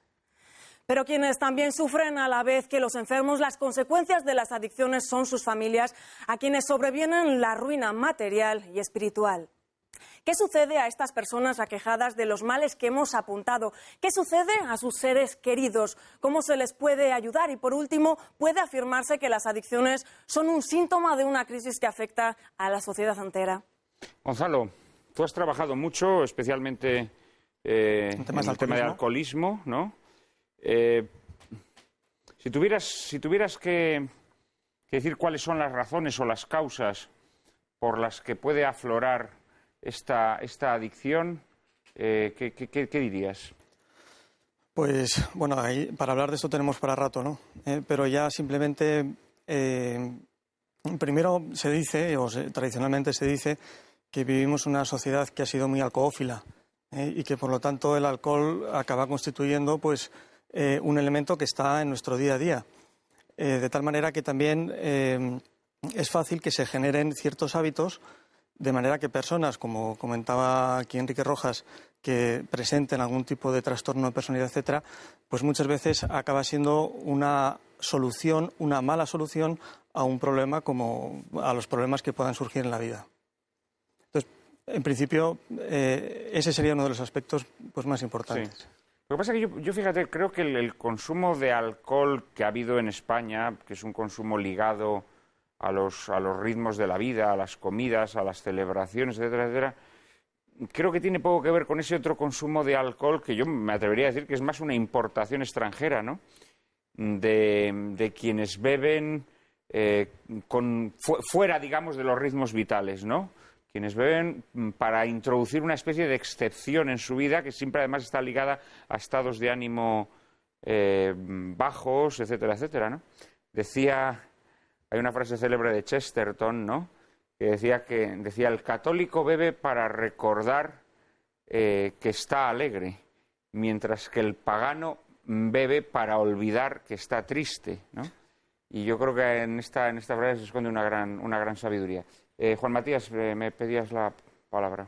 Pero quienes también sufren a la vez que los enfermos las consecuencias de las adicciones son sus familias, a quienes sobrevienen la ruina material y espiritual. ¿Qué sucede a estas personas aquejadas de los males que hemos apuntado? ¿Qué sucede a sus seres queridos? ¿Cómo se les puede ayudar? Y por último, ¿puede afirmarse que las adicciones son un síntoma de una crisis que afecta a la sociedad entera? Gonzalo, tú has trabajado mucho, especialmente en el tema de alcoholismo, ¿no? Si tuvieras que decir cuáles son las razones o las causas por las que puede aflorar esta adicción, ¿qué dirías? Pues bueno, ahí, para hablar de esto tenemos para rato, ¿no? Pero ya simplemente, primero se dice, tradicionalmente se dice, que vivimos una sociedad que ha sido muy alcohófila y que por lo tanto el alcohol acaba constituyendo pues un elemento que está en nuestro día a día. De tal manera que también es fácil que se generen ciertos hábitos, de manera que personas, como comentaba aquí Enrique Rojas, que presenten algún tipo de trastorno de personalidad, etcétera, pues muchas veces acaba siendo una solución, una mala solución a un problema como a los problemas que puedan surgir en la vida. Entonces, en principio, ese sería uno de los aspectos pues, más importantes. Sí. Lo que pasa es que yo fíjate, creo que el consumo de alcohol que ha habido en España, que es un consumo ligado a los ritmos de la vida, a las comidas, a las celebraciones, etcétera, etcétera, creo que tiene poco que ver con ese otro consumo de alcohol que yo me atrevería a decir que es más una importación extranjera, ¿no? De quienes beben fuera, digamos, de los ritmos vitales, ¿no? Quienes beben para introducir una especie de excepción en su vida que siempre además está ligada a estados de ánimo bajos, etcétera, etcétera, ¿no? Hay una frase célebre de Chesterton, ¿no? Que decía el católico bebe para recordar que está alegre, mientras que el pagano bebe para olvidar que está triste, ¿no? Y yo creo que en esta frase se esconde una gran sabiduría. Juan Matías, me pedías la palabra.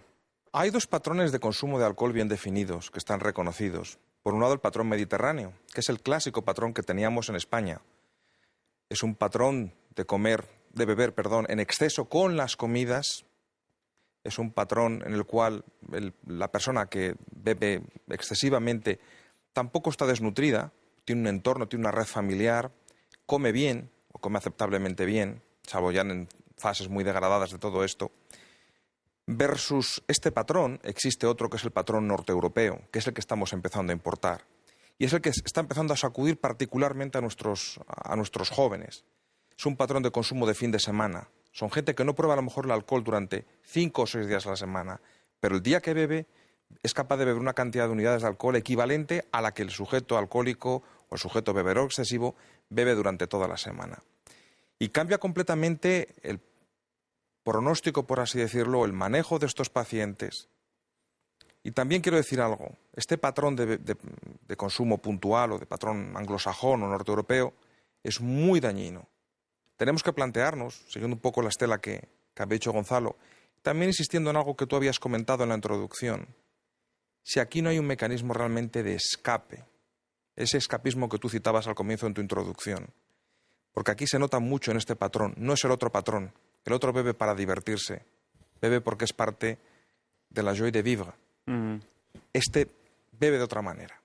Hay dos patrones de consumo de alcohol bien definidos, que están reconocidos. Por un lado, el patrón mediterráneo, que es el clásico patrón que teníamos en España. Es un patrón de beber, en exceso con las comidas. Es un patrón en el cual la persona que bebe excesivamente tampoco está desnutrida, tiene un entorno, tiene una red familiar, come bien, o come aceptablemente bien, salvo ya en fases muy degradadas de todo esto. Versus este patrón existe otro que es el patrón norteeuropeo, que es el que estamos empezando a importar. Y es el que está empezando a sacudir particularmente a nuestros jóvenes. Es un patrón de consumo de fin de semana. Son gente que no prueba a lo mejor el alcohol durante 5 o 6 días a la semana, pero el día que bebe es capaz de beber una cantidad de unidades de alcohol equivalente a la que el sujeto alcohólico o el sujeto bebedor excesivo bebe durante toda la semana. Y cambia completamente el pronóstico, por así decirlo, el manejo de estos pacientes. Y también quiero decir algo. Este patrón de consumo puntual o de patrón anglosajón o norteeuropeo es muy dañino. Tenemos que plantearnos, siguiendo un poco la estela que había dicho Gonzalo, también insistiendo en algo que tú habías comentado en la introducción, si aquí no hay un mecanismo realmente de escape, ese escapismo que tú citabas al comienzo en tu introducción, porque aquí se nota mucho en este patrón, no es el otro patrón, el otro bebe para divertirse, bebe porque es parte de la joie de vivre. Este bebe de otra manera.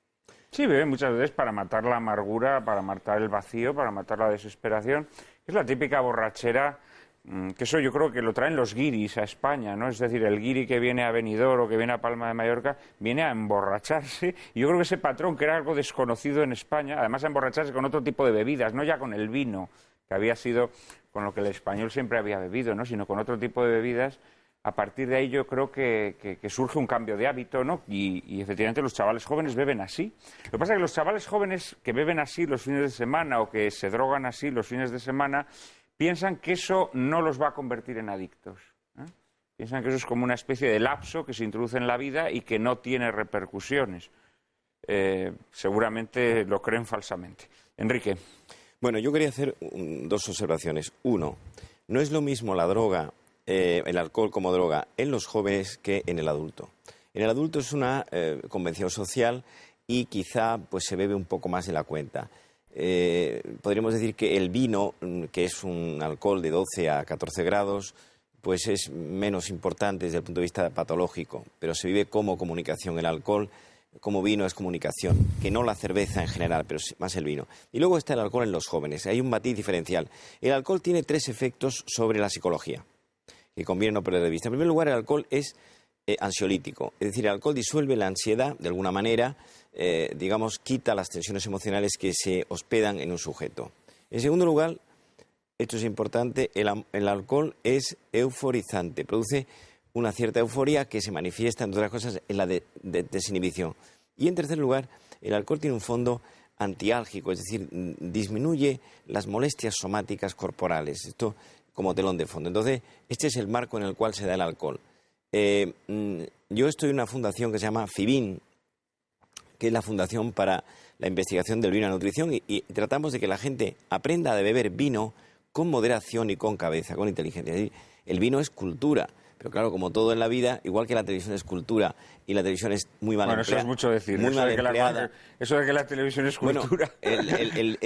Sí, bebe muchas veces para matar la amargura, para matar el vacío, para matar la desesperación. Es la típica borrachera, que eso yo creo que lo traen los guiris a España, ¿no? Es decir, el guiri que viene a Benidorm o que viene a Palma de Mallorca viene a emborracharse. Y yo creo que ese patrón, que era algo desconocido en España, además a emborracharse con otro tipo de bebidas, no ya con el vino, que había sido con lo que el español siempre había bebido, ¿no? Sino con otro tipo de bebidas. A partir de ahí yo creo que surge un cambio de hábito, ¿no? Y efectivamente los chavales jóvenes beben así. Lo que pasa es que los chavales jóvenes que beben así los fines de semana o que se drogan así los fines de semana piensan que eso no los va a convertir en adictos, ¿eh? Piensan que eso es como una especie de lapso que se introduce en la vida y que no tiene repercusiones. Seguramente lo creen falsamente. Enrique. Bueno, yo quería hacer 2 observaciones. Uno, no es lo mismo la droga, el alcohol como droga en los jóvenes que en el adulto. En el adulto es una convención social y quizá pues se bebe un poco más de la cuenta. Podríamos decir que el vino, que es un alcohol de 12 a 14 grados, pues es menos importante desde el punto de vista patológico, pero se vive como comunicación. El alcohol como vino es comunicación, que no la cerveza en general, pero más el vino. Y luego está el alcohol en los jóvenes. Hay un matiz diferencial. El alcohol tiene 3 efectos sobre la psicología que conviene no perder de vista. En primer lugar, el alcohol es ansiolítico. Es decir, el alcohol disuelve la ansiedad de alguna manera, digamos, quita las tensiones emocionales que se hospedan en un sujeto. En segundo lugar, esto es importante, el alcohol es euforizante, produce una cierta euforia que se manifiesta, entre otras cosas, en la desinhibición. Y en tercer lugar, el alcohol tiene un fondo antiálgico, es decir, disminuye las molestias somáticas corporales, esto como telón de fondo. Entonces, este es el marco en el cual se da el alcohol. Yo estoy en una fundación que se llama FIBIN, que es la Fundación para la Investigación del Vino y la Nutrición, y tratamos de que la gente aprenda a beber vino con moderación y con cabeza, con inteligencia. Es decir, el vino es cultura, pero claro, como todo en la vida, igual que la televisión es cultura y la televisión es muy mal empleada. Bueno, eso es mucho decir. Muy mal empleada. Eso de que la televisión es cultura. Bueno,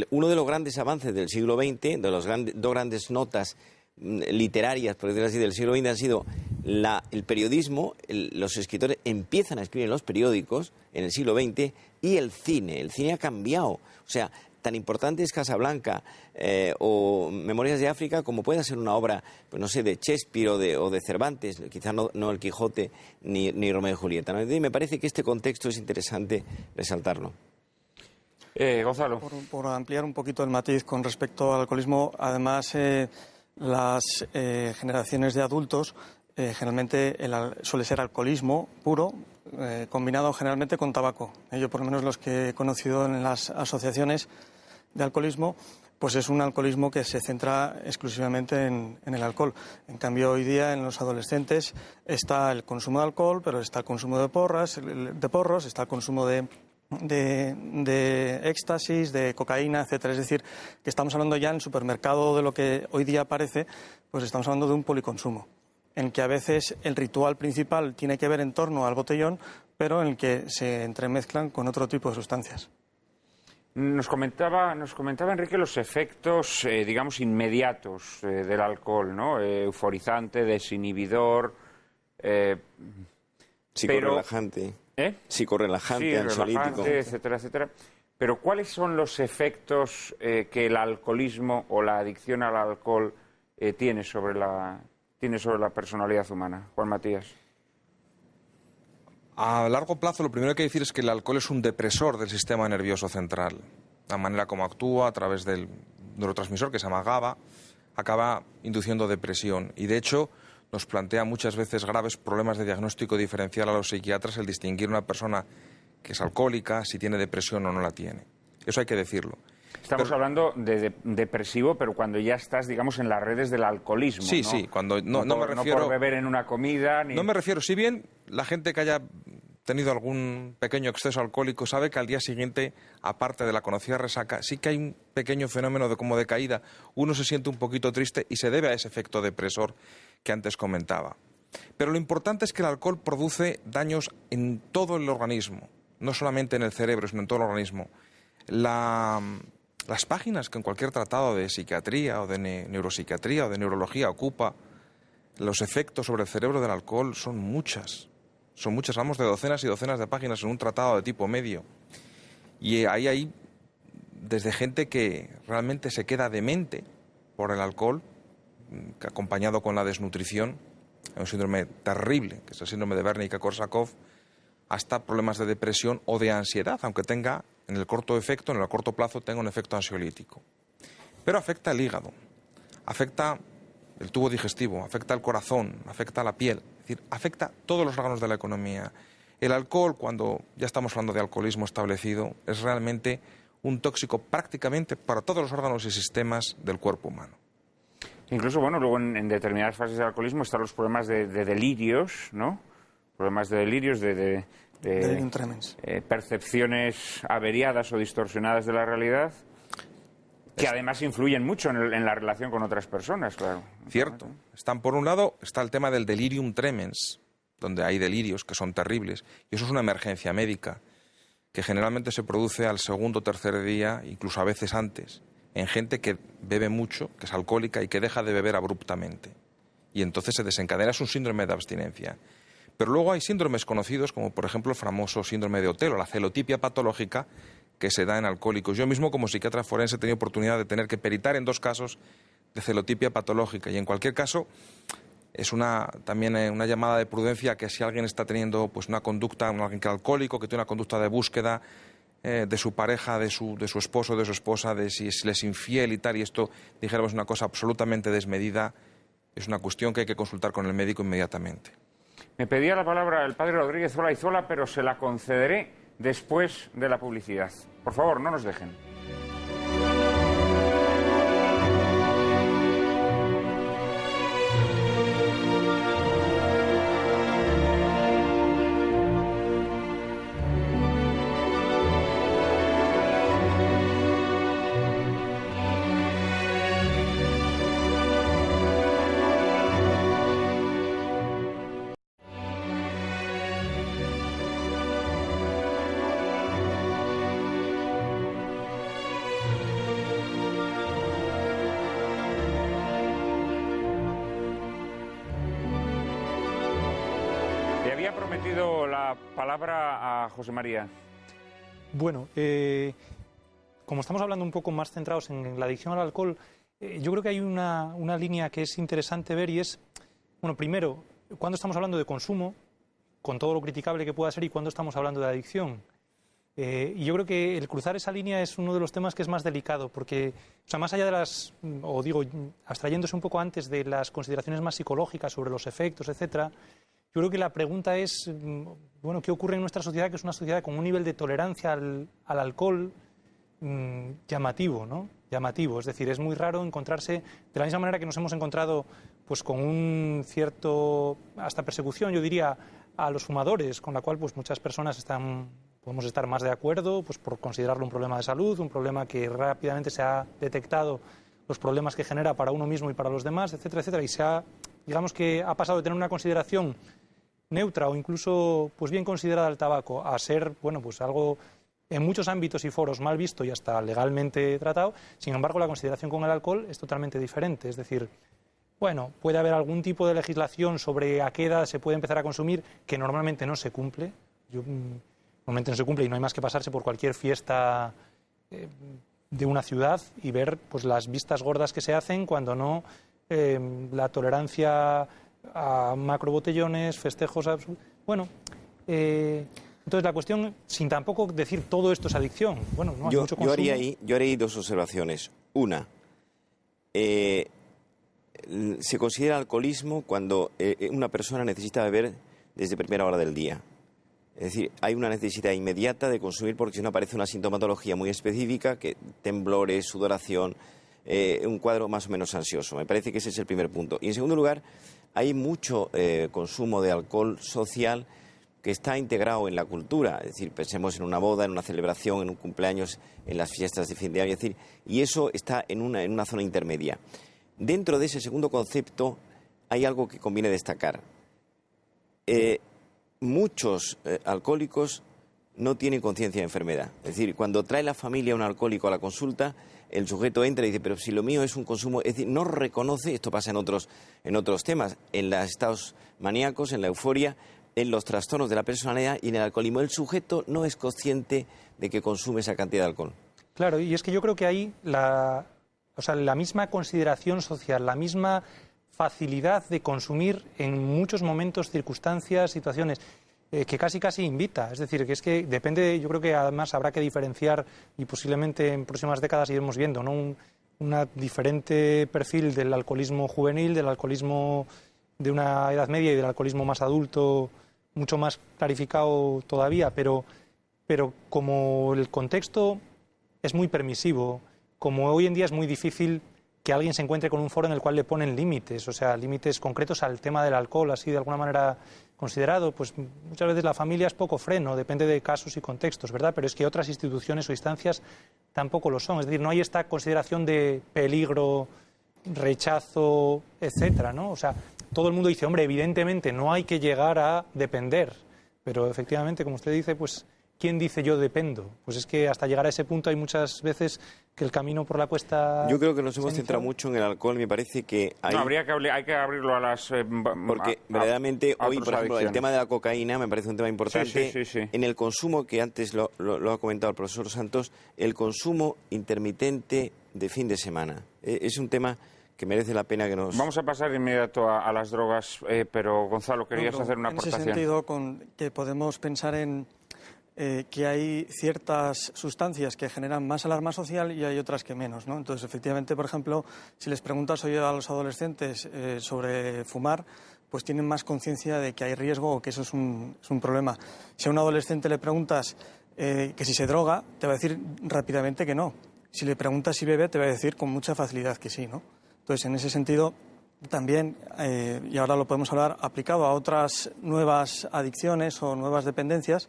uno de los grandes avances del siglo XX, de los dos grandes notas literarias, por decirlo así, del siglo XX han sido el periodismo. Los escritores empiezan a escribir en los periódicos en el siglo XX, y el cine. El cine ha cambiado. O sea, tan importante es Casablanca o Memorias de África como puede ser una obra, pues no sé, de Shakespeare o de Cervantes, quizás no El Quijote ni Romeo y Julieta, ¿no? Y me parece que este contexto es interesante resaltarlo. Gonzalo. Por ampliar un poquito el matiz con respecto al alcoholismo, además las generaciones de adultos generalmente suele ser alcoholismo puro, combinado generalmente con tabaco. Yo, por lo menos los que he conocido en las asociaciones de alcoholismo, pues es un alcoholismo que se centra exclusivamente en el alcohol. En cambio, hoy día en los adolescentes está el consumo de alcohol, pero está el consumo de porros, está el consumo de éxtasis, de cocaína, etcétera. Es decir, que estamos hablando ya en el supermercado de lo que hoy día parece, pues estamos hablando de un policonsumo, en que a veces el ritual principal tiene que ver en torno al botellón, pero en el que se entremezclan con otro tipo de sustancias. Nos comentaba Enrique los efectos, digamos, inmediatos del alcohol, ¿no? Euforizante, desinhibidor, psicorrelajante. Psicorrelajante, ansiolítico, etcétera, etcétera. Pero ¿cuáles son los efectos que el alcoholismo o la adicción al alcohol tiene sobre la personalidad humana? Juan Matías. A largo plazo, lo primero que hay que decir es que el alcohol es un depresor del sistema nervioso central. La manera como actúa a través del neurotransmisor que se llama GABA acaba induciendo depresión. Y de hecho nos plantea muchas veces graves problemas de diagnóstico diferencial a los psiquiatras el distinguir una persona que es alcohólica, si tiene depresión o no la tiene. Eso hay que decirlo. Estamos hablando de depresivo, pero cuando ya estás, digamos, en las redes del alcoholismo, sí, ¿no? Sí, cuando no me refiero... No por beber en una comida, ni... No me refiero, si bien la gente que haya tenido algún pequeño exceso alcohólico sabe que al día siguiente, aparte de la conocida resaca, sí que hay un pequeño fenómeno de caída. Uno se siente un poquito triste y se debe a ese efecto depresor que antes comentaba. Pero lo importante es que el alcohol produce daños en todo el organismo, no solamente en el cerebro, sino en todo el organismo. Las páginas que en cualquier tratado de psiquiatría o de neuropsiquiatría o de neurología ocupa los efectos sobre el cerebro del alcohol son muchas. Hablamos de docenas y docenas de páginas en un tratado de tipo medio. Y ahí hay desde gente que realmente se queda demente por el alcohol, que acompañado con la desnutrición, hay un síndrome terrible, que es el síndrome de Wernicke-Korsakoff, hasta problemas de depresión o de ansiedad, aunque tenga en el corto plazo tenga un efecto ansiolítico. Pero afecta el hígado, afecta el tubo digestivo, afecta el corazón, afecta la piel, es decir, afecta todos los órganos de la economía. El alcohol, cuando ya estamos hablando de alcoholismo establecido, es realmente un tóxico prácticamente para todos los órganos y sistemas del cuerpo humano. Incluso, bueno, luego en determinadas fases del alcoholismo están los problemas de delirios, ¿no? Problemas de delirios, Delirium tremens. Percepciones averiadas o distorsionadas de la realidad, que además influyen mucho en la relación con otras personas, claro. Cierto. Por un lado, está el tema del delirium tremens, donde hay delirios que son terribles, y eso es una emergencia médica, que generalmente se produce al segundo o tercer día, incluso a veces antes, en gente que bebe mucho, que es alcohólica y que deja de beber abruptamente. Y entonces se desencadena, es un síndrome de abstinencia. Pero luego hay síndromes conocidos, como por ejemplo el famoso síndrome de Otelo, la celotipia patológica, que se da en alcohólicos. Yo mismo, como psiquiatra forense, he tenido oportunidad de tener que peritar en 2 casos de celotipia patológica. Y en cualquier caso, es también una llamada de prudencia que si alguien está teniendo pues una conducta, alguien que es alcohólico, que tiene una conducta de búsqueda de su pareja, de su esposo, de su esposa, de si le es infiel y tal, y esto, dijéramos, una cosa absolutamente desmedida, es una cuestión que hay que consultar con el médico inmediatamente. Me pedía la palabra el padre Rodríguez Olaizola, pero se la concederé después de la publicidad. Por favor, no nos dejen. Prometido la palabra a José María. Bueno, como estamos hablando un poco más centrados en la adicción al alcohol, yo creo que hay una línea que es interesante ver y es, bueno, primero, cuando estamos hablando de consumo, con todo lo criticable que pueda ser, y cuando estamos hablando de adicción. Y yo creo que el cruzar esa línea es uno de los temas que es más delicado, porque, o sea, más allá de abstrayéndose un poco antes de las consideraciones más psicológicas sobre los efectos, etcétera, yo creo que la pregunta es, bueno, ¿qué ocurre en nuestra sociedad? Que es una sociedad con un nivel de tolerancia al alcohol llamativo, ¿no? Llamativo. Es decir, es muy raro encontrarse, de la misma manera que nos hemos encontrado pues con un cierto, hasta persecución, yo diría, a los fumadores, con la cual pues muchas personas podemos estar más de acuerdo, pues por considerarlo un problema de salud, un problema que rápidamente se ha detectado los problemas que genera para uno mismo y para los demás, etcétera, etcétera, y digamos que ha pasado de tener una consideración neutra o incluso pues bien considerada el tabaco a ser, bueno, pues algo en muchos ámbitos y foros mal visto y hasta legalmente tratado. Sin embargo, la consideración con el alcohol es totalmente diferente. Es decir, bueno, puede haber algún tipo de legislación sobre a qué edad se puede empezar a consumir que normalmente no se cumple. Normalmente no se cumple y no hay más que pasarse por cualquier fiesta de una ciudad y ver pues las vistas gordas que se hacen cuando no la tolerancia a macrobotellones, festejos... Bueno, entonces la cuestión, sin tampoco decir todo esto es adicción. Bueno, no hay mucho consumo. Yo haría ahí dos observaciones. Una, se considera alcoholismo cuando una persona necesita beber desde primera hora del día. Es decir, hay una necesidad inmediata de consumir porque si no aparece una sintomatología muy específica, que temblores, sudoración, un cuadro más o menos ansioso. Me parece que ese es el primer punto. Y en segundo lugar, hay mucho consumo de alcohol social que está integrado en la cultura. Es decir, pensemos en una boda, en una celebración, en un cumpleaños, en las fiestas de fin de año. Es decir, y eso está en una zona intermedia. Dentro de ese segundo concepto hay algo que conviene destacar. Muchos alcohólicos no tienen conciencia de enfermedad. Es decir, cuando trae la familia a un alcohólico a la consulta, el sujeto entra y dice, pero si lo mío es un consumo... Es decir, no reconoce, esto pasa en otros temas, en los estados maníacos, en la euforia, en los trastornos de la personalidad y en el alcoholismo. El sujeto no es consciente de que consume esa cantidad de alcohol. Claro, y es que yo creo que ahí la misma consideración social, la misma facilidad de consumir en muchos momentos, circunstancias, situaciones, que casi invita. Es decir, que es que depende, yo creo que además habrá que diferenciar y posiblemente en próximas décadas iremos viendo, ¿no? Un diferente perfil del alcoholismo juvenil, del alcoholismo de una edad media y del alcoholismo más adulto, mucho más clarificado todavía, pero como el contexto es muy permisivo, como hoy en día es muy difícil que alguien se encuentre con un foro en el cual le ponen límites, o sea, límites concretos al tema del alcohol, así de alguna manera considerado, pues muchas veces la familia es poco freno, depende de casos y contextos, ¿verdad? Pero es que otras instituciones o instancias tampoco lo son, es decir, no hay esta consideración de peligro, rechazo, etcétera, ¿no? O sea, todo el mundo dice, hombre, evidentemente no hay que llegar a depender, pero efectivamente, como usted dice, pues ¿quién dice yo dependo? Pues es que hasta llegar a ese punto hay muchas veces que el camino por la cuesta... Yo creo que nos hemos centrado mucho en el alcohol, me parece que hay... No, hay que abrirlo a las... porque verdaderamente hoy, por ejemplo, el tema de la cocaína me parece un tema importante. Sí. En el consumo, que antes lo ha comentado el profesor Santos, el consumo intermitente de fin de semana. Es un tema que merece la pena que nos... Vamos a pasar de inmediato a las drogas, pero Gonzalo, querías hacer una aportación. En ese sentido, que podemos pensar en que hay ciertas sustancias que generan más alarma social y hay otras que menos, ¿no? Entonces, efectivamente, por ejemplo, si les preguntas hoy a los adolescentes sobre fumar, pues tienen más conciencia de que hay riesgo o que eso es un problema. Si a un adolescente le preguntas que si se droga, te va a decir rápidamente que no. Si le preguntas si bebe, te va a decir con mucha facilidad que sí, ¿no? Entonces, en ese sentido, también, y ahora lo podemos hablar, aplicado a otras nuevas adicciones o nuevas dependencias,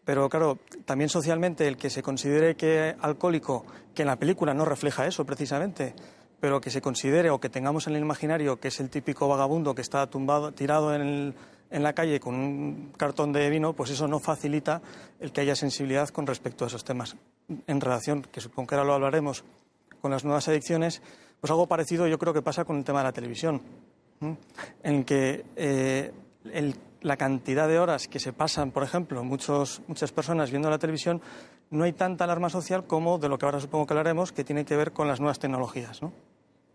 pero claro, también socialmente el que se considere que alcohólico, que en la película no refleja eso precisamente, pero que se considere o que tengamos en el imaginario que es el típico vagabundo que está tumbado, tirado en la calle con un cartón de vino, pues eso no facilita el que haya sensibilidad con respecto a esos temas. En relación, que supongo que ahora lo hablaremos, con las nuevas adicciones, pues algo parecido yo creo que pasa con el tema de la televisión, en que la cantidad de horas que se pasan, por ejemplo, muchas personas viendo la televisión, no hay tanta alarma social como de lo que ahora supongo que hablaremos, que tiene que ver con las nuevas tecnologías, ¿no?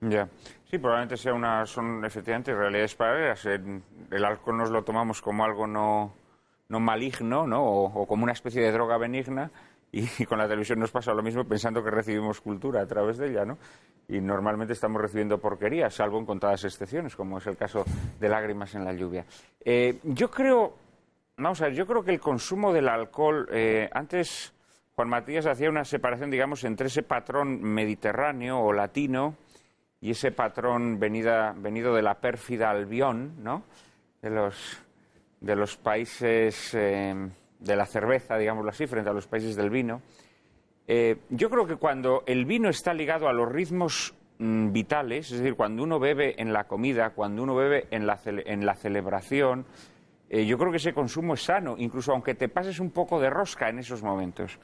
Ya. Sí, probablemente son efectivamente realidades paralelas. El alcohol nos lo tomamos como algo no maligno, ¿no? O como una especie de droga benigna, y con la televisión nos pasa lo mismo, pensando que recibimos cultura a través de ella, ¿no? Y normalmente estamos recibiendo porquerías, salvo en contadas excepciones, como es el caso de Lágrimas en la lluvia. Yo creo que el consumo del alcohol, antes Juan Matías hacía una separación, digamos, entre ese patrón mediterráneo o latino y ese patrón venido de la pérfida Albión, ¿no? De los países de la cerveza, digámoslo así, frente a los países del vino. Yo creo que cuando el vino está ligado a los ritmos vitales, es decir, cuando uno bebe en la comida, cuando uno bebe en la celebración, yo creo que ese consumo es sano, incluso aunque te pases un poco de rosca en esos momentos.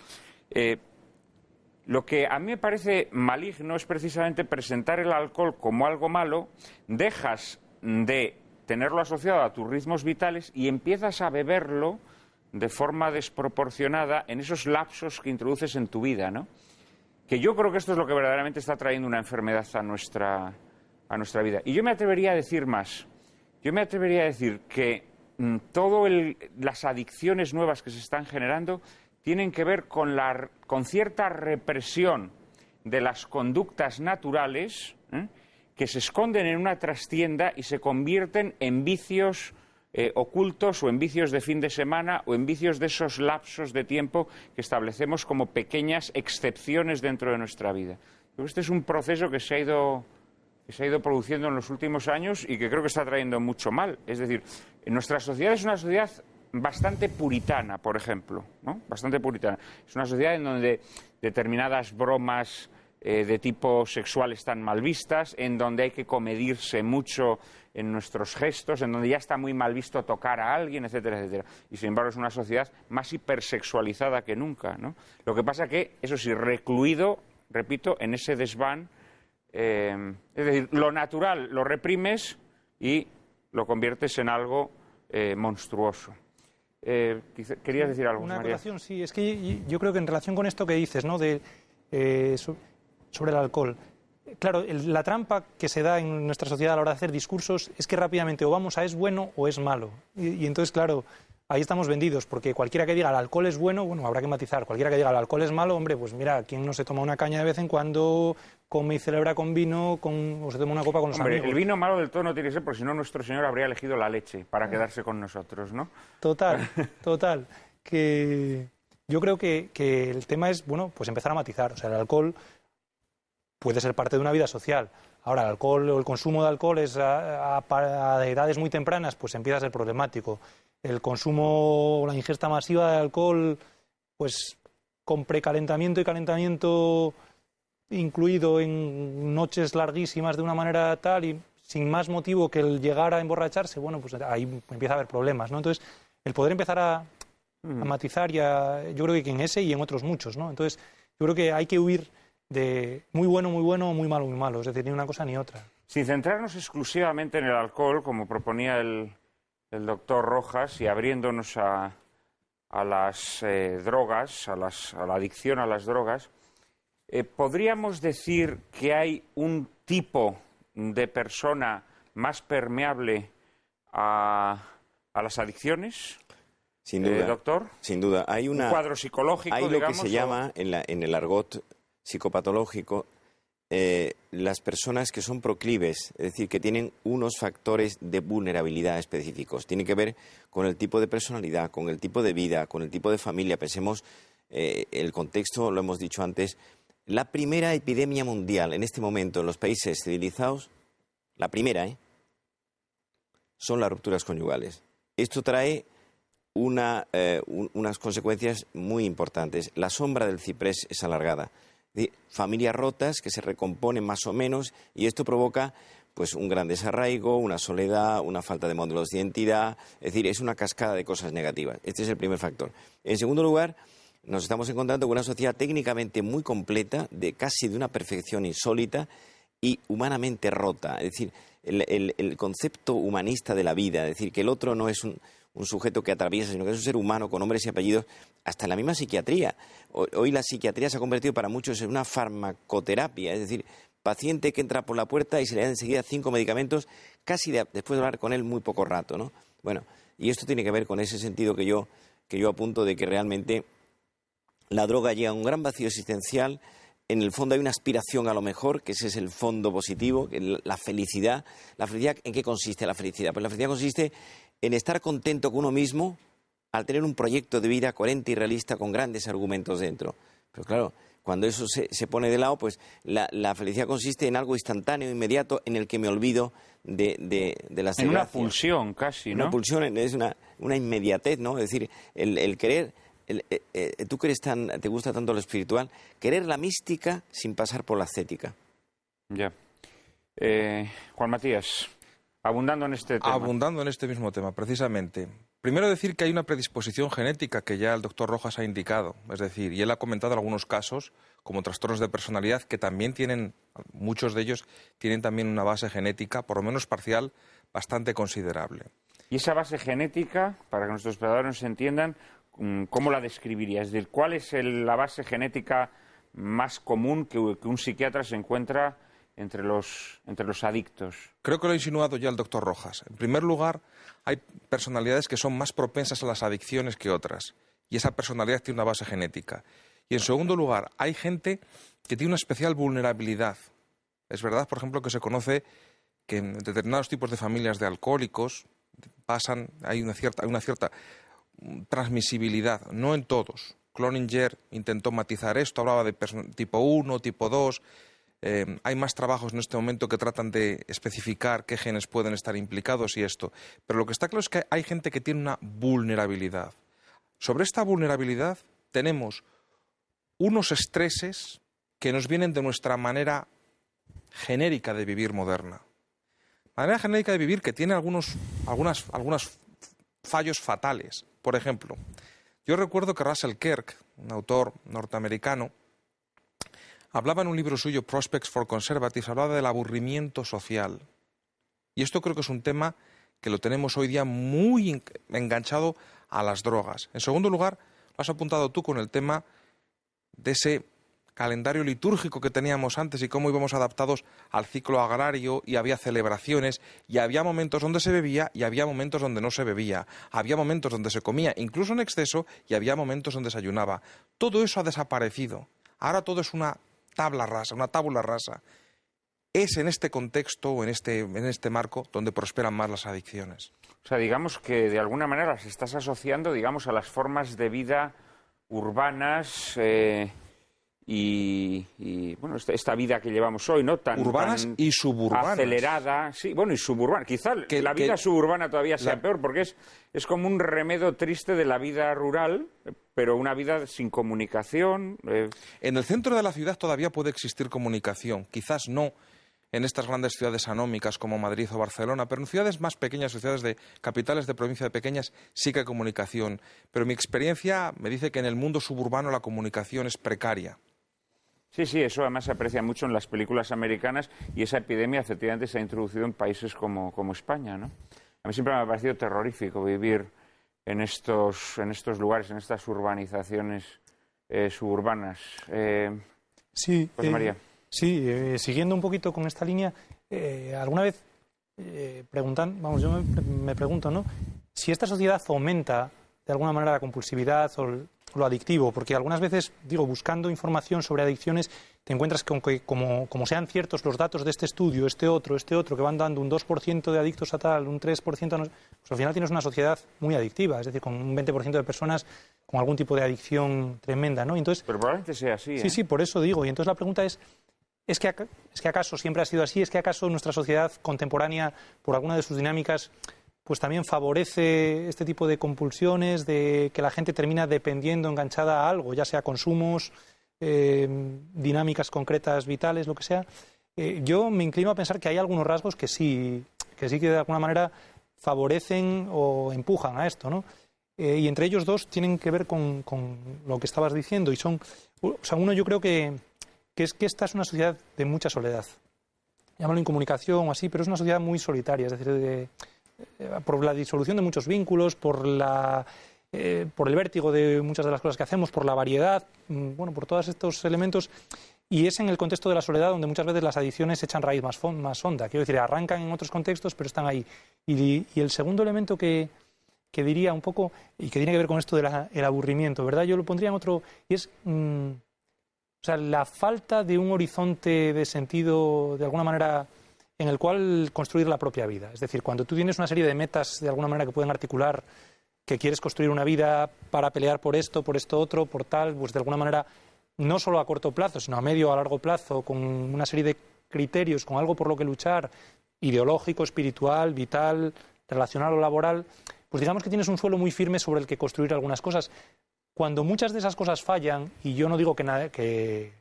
Lo que a mí me parece maligno es precisamente presentar el alcohol como algo malo, dejas de tenerlo asociado a tus ritmos vitales y empiezas a beberlo de forma desproporcionada en esos lapsos que introduces en tu vida, ¿no? Que yo creo que esto es lo que verdaderamente está trayendo una enfermedad a nuestra vida. Y yo me atrevería a decir más. Yo me atrevería a decir que las adicciones nuevas que se están generando tienen que ver con cierta represión de las conductas naturales, que se esconden en una trastienda y se convierten en vicios ocultos o en vicios de fin de semana o en vicios de esos lapsos de tiempo que establecemos como pequeñas excepciones dentro de nuestra vida. Este es un proceso que se ha ido produciendo en los últimos años y que creo que está trayendo mucho mal. Es decir, nuestra sociedad es una sociedad bastante puritana, por ejemplo, ¿no? Bastante puritana. Es una sociedad en donde determinadas bromas de tipo sexual están mal vistas, en donde hay que comedirse mucho en nuestros gestos, en donde ya está muy mal visto tocar a alguien, etcétera, etcétera. Y sin embargo es una sociedad más hipersexualizada que nunca, ¿no? Lo que pasa que, eso sí, recluido, repito, en ese desván, es decir, lo natural lo reprimes y lo conviertes en algo monstruoso. ¿Querías decir algo, Una María? acotación, sí, es que yo creo que en relación con esto que dices, ¿no?, sobre el alcohol. Claro, la trampa que se da en nuestra sociedad a la hora de hacer discursos es que rápidamente o vamos a es bueno o es malo. Y entonces, claro, ahí estamos vendidos, porque cualquiera que diga el alcohol es bueno, bueno, habrá que matizar. Cualquiera que diga el alcohol es malo, hombre, pues mira, ¿quién no se toma una caña de vez en cuando, come y celebra con vino, o se toma una copa con los amigos? El vino malo del todo no tiene que ser, porque si no nuestro Señor habría elegido la leche para quedarse con nosotros, ¿no? Total. Que yo creo que el tema es, bueno, pues empezar a matizar. O sea, el alcohol puede ser parte de una vida social. Ahora, el alcohol o el consumo de alcohol es a edades muy tempranas, pues empieza a ser problemático. El consumo o la ingesta masiva de alcohol, pues con precalentamiento y calentamiento incluido en noches larguísimas de una manera tal y sin más motivo que el llegar a emborracharse, bueno, pues ahí empieza a haber problemas, ¿no? Entonces, el poder empezar a matizar, yo creo que en ese y en otros muchos, ¿no? Entonces, yo creo que hay que huir de muy bueno, muy malo, es decir, ni una cosa ni otra. Sin centrarnos exclusivamente en el alcohol, como proponía el doctor Rojas, y abriéndonos a las drogas, a la adicción a las drogas, ¿podríamos decir que hay un tipo de persona más permeable a las adicciones? Sin duda, doctor. Sin duda. Hay un cuadro psicológico, hay lo digamos, que se llama en el argot psicopatológico las personas que son proclives, es decir, que tienen unos factores de vulnerabilidad específicos. Tiene que ver con el tipo de personalidad, con el tipo de vida, con el tipo de familia. Pensemos, el contexto, lo hemos dicho antes, la primera epidemia mundial en este momento en los países civilizados, la primera, son las rupturas conyugales. Esto trae unas consecuencias muy importantes. La sombra del ciprés es alargada. Familias rotas que se recomponen más o menos y esto provoca pues un gran desarraigo, una soledad, una falta de modelos de identidad. Es decir, es una cascada de cosas negativas. Este es el primer factor. En segundo lugar, nos estamos encontrando con una sociedad técnicamente muy completa, casi de una perfección insólita y humanamente rota. Es decir, el concepto humanista de la vida, es decir, que el otro no es un sujeto que atraviesa, sino que es un ser humano con nombres y apellidos, hasta en la misma psiquiatría. Hoy la psiquiatría se ha convertido para muchos en una farmacoterapia, es decir, paciente que entra por la puerta y se le dan enseguida 5 medicamentos, casi después de hablar con él muy poco rato, ¿no? Bueno, y esto tiene que ver con ese sentido que yo apunto de que realmente la droga llega a un gran vacío existencial. En el fondo hay una aspiración a lo mejor, que ese es el fondo positivo, la felicidad. ¿La felicidad en qué consiste la felicidad? Pues la felicidad consiste en estar contento con uno mismo al tener un proyecto de vida coherente y realista con grandes argumentos dentro. Pero claro, cuando eso se pone de lado, pues la felicidad consiste en algo instantáneo, inmediato, en el que me olvido de las desgracias. En una pulsión casi, ¿no? Una pulsión, es una inmediatez, ¿no? Es decir, el querer... tú que te gusta tanto lo espiritual, querer la mística sin pasar por la ascética. Ya. Juan Matías, abundando en este tema. Abundando en este mismo tema, precisamente. Primero decir que hay una predisposición genética que ya el doctor Rojas ha indicado. Es decir, y él ha comentado algunos casos, como trastornos de personalidad, que también tienen, muchos de ellos, tienen también una base genética, por lo menos parcial, bastante considerable. Y esa base genética, para que nuestros espectadores nos entiendan, ¿cómo la describirías? Es decir, ¿cuál es la base genética más común que un psiquiatra se encuentra entre los adictos? Creo que lo ha insinuado ya el doctor Rojas. En primer lugar, hay personalidades que son más propensas a las adicciones que otras, y esa personalidad tiene una base genética. Y en segundo lugar, hay gente que tiene una especial vulnerabilidad. Es verdad, por ejemplo, que se conoce que en determinados tipos de familias de alcohólicos hay una cierta transmisibilidad, no en todos. Cloninger intentó matizar esto, hablaba de tipo 1, tipo 2. Hay más trabajos en este momento que tratan de especificar qué genes pueden estar implicados y esto. Pero lo que está claro es que hay gente que tiene una vulnerabilidad. Sobre esta vulnerabilidad tenemos unos estreses que nos vienen de nuestra manera genérica de vivir moderna. Manera genérica de vivir que tiene algunos fallos fatales. Por ejemplo, yo recuerdo que Russell Kirk, un autor norteamericano, hablaba en un libro suyo, Prospects for Conservatives, hablaba del aburrimiento social. Y esto creo que es un tema que lo tenemos hoy día muy enganchado a las drogas. En segundo lugar, lo has apuntado tú con el tema de ese calendario litúrgico que teníamos antes y cómo íbamos adaptados al ciclo agrario y había celebraciones y había momentos donde se bebía y había momentos donde no se bebía, había momentos donde se comía incluso en exceso y había momentos donde se ayunaba. Todo eso ha desaparecido. Ahora todo es una tabla rasa, una tábula rasa. Es en este contexto o en este marco donde prosperan más las adicciones. O sea, digamos que de alguna manera las estás asociando, digamos, a las formas de vida urbanas y bueno, esta vida que llevamos hoy, ¿no? Urbanas y suburbanas. Acelerada, sí, bueno, y suburbana. Quizá la vida suburbana todavía sea peor, porque es como un remedo triste de la vida rural, pero una vida sin comunicación. En el centro de la ciudad todavía puede existir comunicación, quizás no en estas grandes ciudades anómicas como Madrid o Barcelona, pero en ciudades más pequeñas o ciudades de capitales de provincia de pequeñas sí que hay comunicación. Pero mi experiencia me dice que en el mundo suburbano la comunicación es precaria. Sí, eso además se aprecia mucho en las películas americanas y esa epidemia efectivamente se ha introducido en países como España, ¿no? A mí siempre me ha parecido terrorífico vivir en estos lugares, en estas urbanizaciones suburbanas. Sí, José María. Sí, siguiendo un poquito con esta línea, Alguna vez yo me pregunto, ¿no?, si esta sociedad fomenta de alguna manera la compulsividad o lo adictivo, porque algunas veces, buscando información sobre adicciones, te encuentras con que como sean ciertos los datos de este estudio, este otro, que van dando un 2% de adictos a tal, un 3%, pues al final tienes una sociedad muy adictiva, es decir, con un 20% de personas con algún tipo de adicción tremenda, ¿no? Entonces, pero probablemente sea así, ¿eh? Sí, por eso digo. Y entonces la pregunta ¿es que acaso siempre ha sido así? ¿Es que acaso nuestra sociedad contemporánea, por alguna de sus dinámicas, pues también favorece este tipo de compulsiones, de que la gente termina dependiendo, enganchada a algo, ya sea consumos, dinámicas concretas, vitales, lo que sea? Yo me inclino a pensar que hay algunos rasgos que sí que de alguna manera favorecen o empujan a esto, ¿no? Y entre ellos dos tienen que ver con lo que estabas diciendo, y uno, yo creo que es que esta es una sociedad de mucha soledad. Llámalo incomunicación o así, pero es una sociedad muy solitaria, es decir, por la disolución de muchos vínculos, por el vértigo de muchas de las cosas que hacemos, por la variedad, por todos estos elementos. Y es en el contexto de la soledad donde muchas veces las adicciones echan raíz más honda. Quiero decir, arrancan en otros contextos, pero están ahí. Y el segundo elemento que diría un poco, y que tiene que ver con esto del aburrimiento, ¿verdad? Yo lo pondría en otro, y es la falta de un horizonte de sentido, de alguna manera, en el cual construir la propia vida. Es decir, cuando tú tienes una serie de metas, de alguna manera, que pueden articular que quieres construir una vida para pelear por esto otro, por tal, pues de alguna manera, no solo a corto plazo, sino a medio o a largo plazo, con una serie de criterios, con algo por lo que luchar, ideológico, espiritual, vital, relacional o laboral, pues digamos que tienes un suelo muy firme sobre el que construir algunas cosas. Cuando muchas de esas cosas fallan, y yo no digo creo que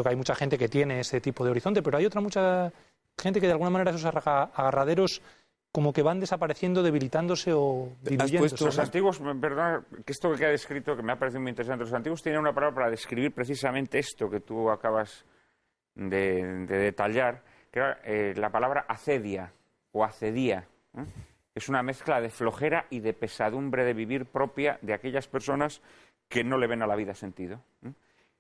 hay mucha gente que tiene ese tipo de horizonte, pero hay mucha gente que de alguna manera esos agarraderos como que van desapareciendo, debilitándose o diluyéndose. Los antiguos, perdona, que esto que ha descrito, que me ha parecido muy interesante, los antiguos tenían una palabra para describir precisamente esto que tú acabas de detallar, que era la palabra acedia o acedía. Es una mezcla de flojera y de pesadumbre de vivir propia de aquellas personas que no le ven a la vida sentido,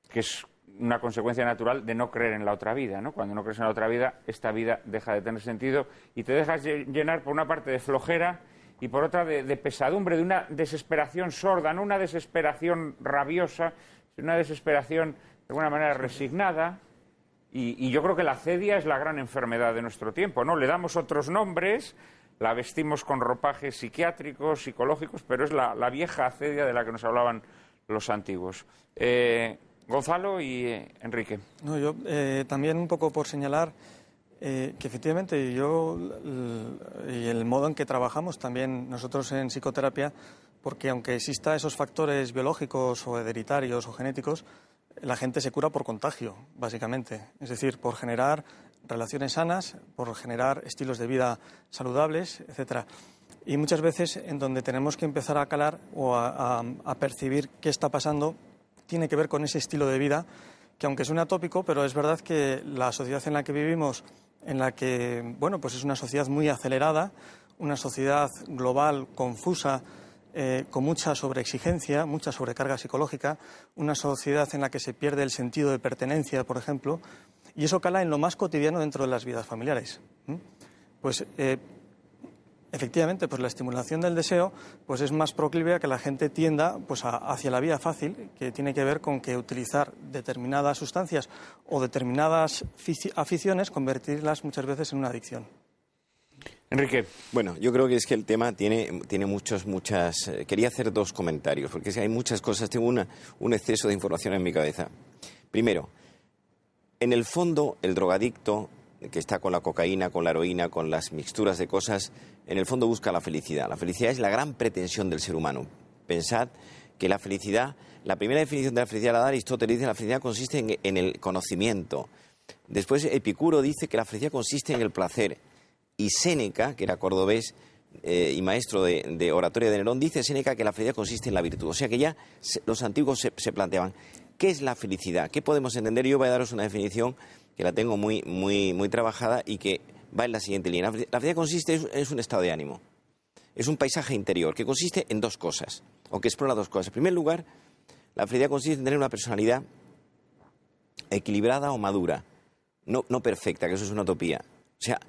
que es una consecuencia natural de no creer en la otra vida, ¿no? Cuando no crees en la otra vida, esta vida deja de tener sentido y te dejas llenar por una parte de flojera y por otra de pesadumbre, de una desesperación sorda, no una desesperación rabiosa, sino una desesperación de alguna manera resignada. Y yo creo que la acedia es la gran enfermedad de nuestro tiempo, ¿no? Le damos otros nombres, la vestimos con ropajes psiquiátricos, psicológicos, pero es la vieja acedia de la que nos hablaban los antiguos. Gonzalo y Enrique. No, yo también un poco por señalar que efectivamente y el modo en que trabajamos también nosotros en psicoterapia, porque aunque exista esos factores biológicos o hereditarios o genéticos, la gente se cura por contagio, básicamente. Es decir, por generar relaciones sanas, por generar estilos de vida saludables, etcétera. Y muchas veces en donde tenemos que empezar a calar o a percibir qué está pasando tiene que ver con ese estilo de vida, que aunque suena tópico, pero es verdad que la sociedad en la que vivimos, en la que, pues es una sociedad muy acelerada, una sociedad global, confusa, con mucha sobreexigencia, mucha sobrecarga psicológica, una sociedad en la que se pierde el sentido de pertenencia, por ejemplo, y eso cala en lo más cotidiano dentro de las vidas familiares. Pues efectivamente, pues la estimulación del deseo pues es más proclive a que la gente tienda pues hacia la vía fácil, que tiene que ver con que utilizar determinadas sustancias o determinadas aficiones, convertirlas muchas veces en una adicción. Enrique. Bueno, yo creo que es que el tema tiene muchas... Quería hacer dos comentarios, porque es que hay muchas cosas, tengo un exceso de información en mi cabeza. Primero, en el fondo, el drogadicto que está con la cocaína, con la heroína, con las mixturas de cosas, en el fondo busca la felicidad. La felicidad es la gran pretensión del ser humano. Pensad que la felicidad, la primera definición de la felicidad la da Aristóteles, dice que la felicidad consiste en el conocimiento. Después Epicuro dice que la felicidad consiste en el placer. Y Séneca, que era cordobés y maestro de oratoria de Nerón, dice Séneca que la felicidad consiste en la virtud. O sea que ya los antiguos se planteaban, ¿qué es la felicidad? ¿Qué podemos entender? Yo voy a daros una definición que la tengo muy trabajada y que va en la siguiente línea. La felicidad consiste, es un estado de ánimo. Es un paisaje interior que consiste en dos cosas, o que explora dos cosas. En primer lugar, la felicidad consiste en tener una personalidad equilibrada o madura, no perfecta, que eso es una utopía. O sea,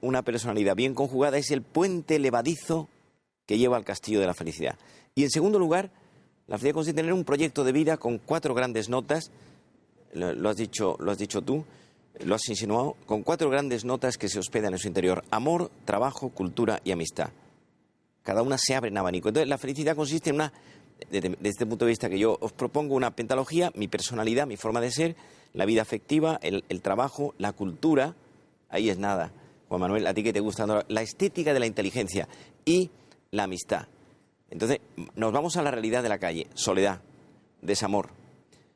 una personalidad bien conjugada es el puente levadizo que lleva al castillo de la felicidad. Y en segundo lugar, la felicidad consiste en tener un proyecto de vida con 4 grandes notas, lo has dicho tú, lo has insinuado, con 4 grandes notas que se hospedan en su interior: amor, trabajo, cultura y amistad. Cada una se abre en abanico. Entonces, la felicidad consiste en desde este punto de vista que yo os propongo, una pentalogía: mi personalidad, mi forma de ser, la vida afectiva, el trabajo, la cultura. Ahí es nada, Juan Manuel, a ti que te gusta, ¿no? La estética de la inteligencia y la amistad. Entonces, nos vamos a la realidad de la calle: soledad, desamor,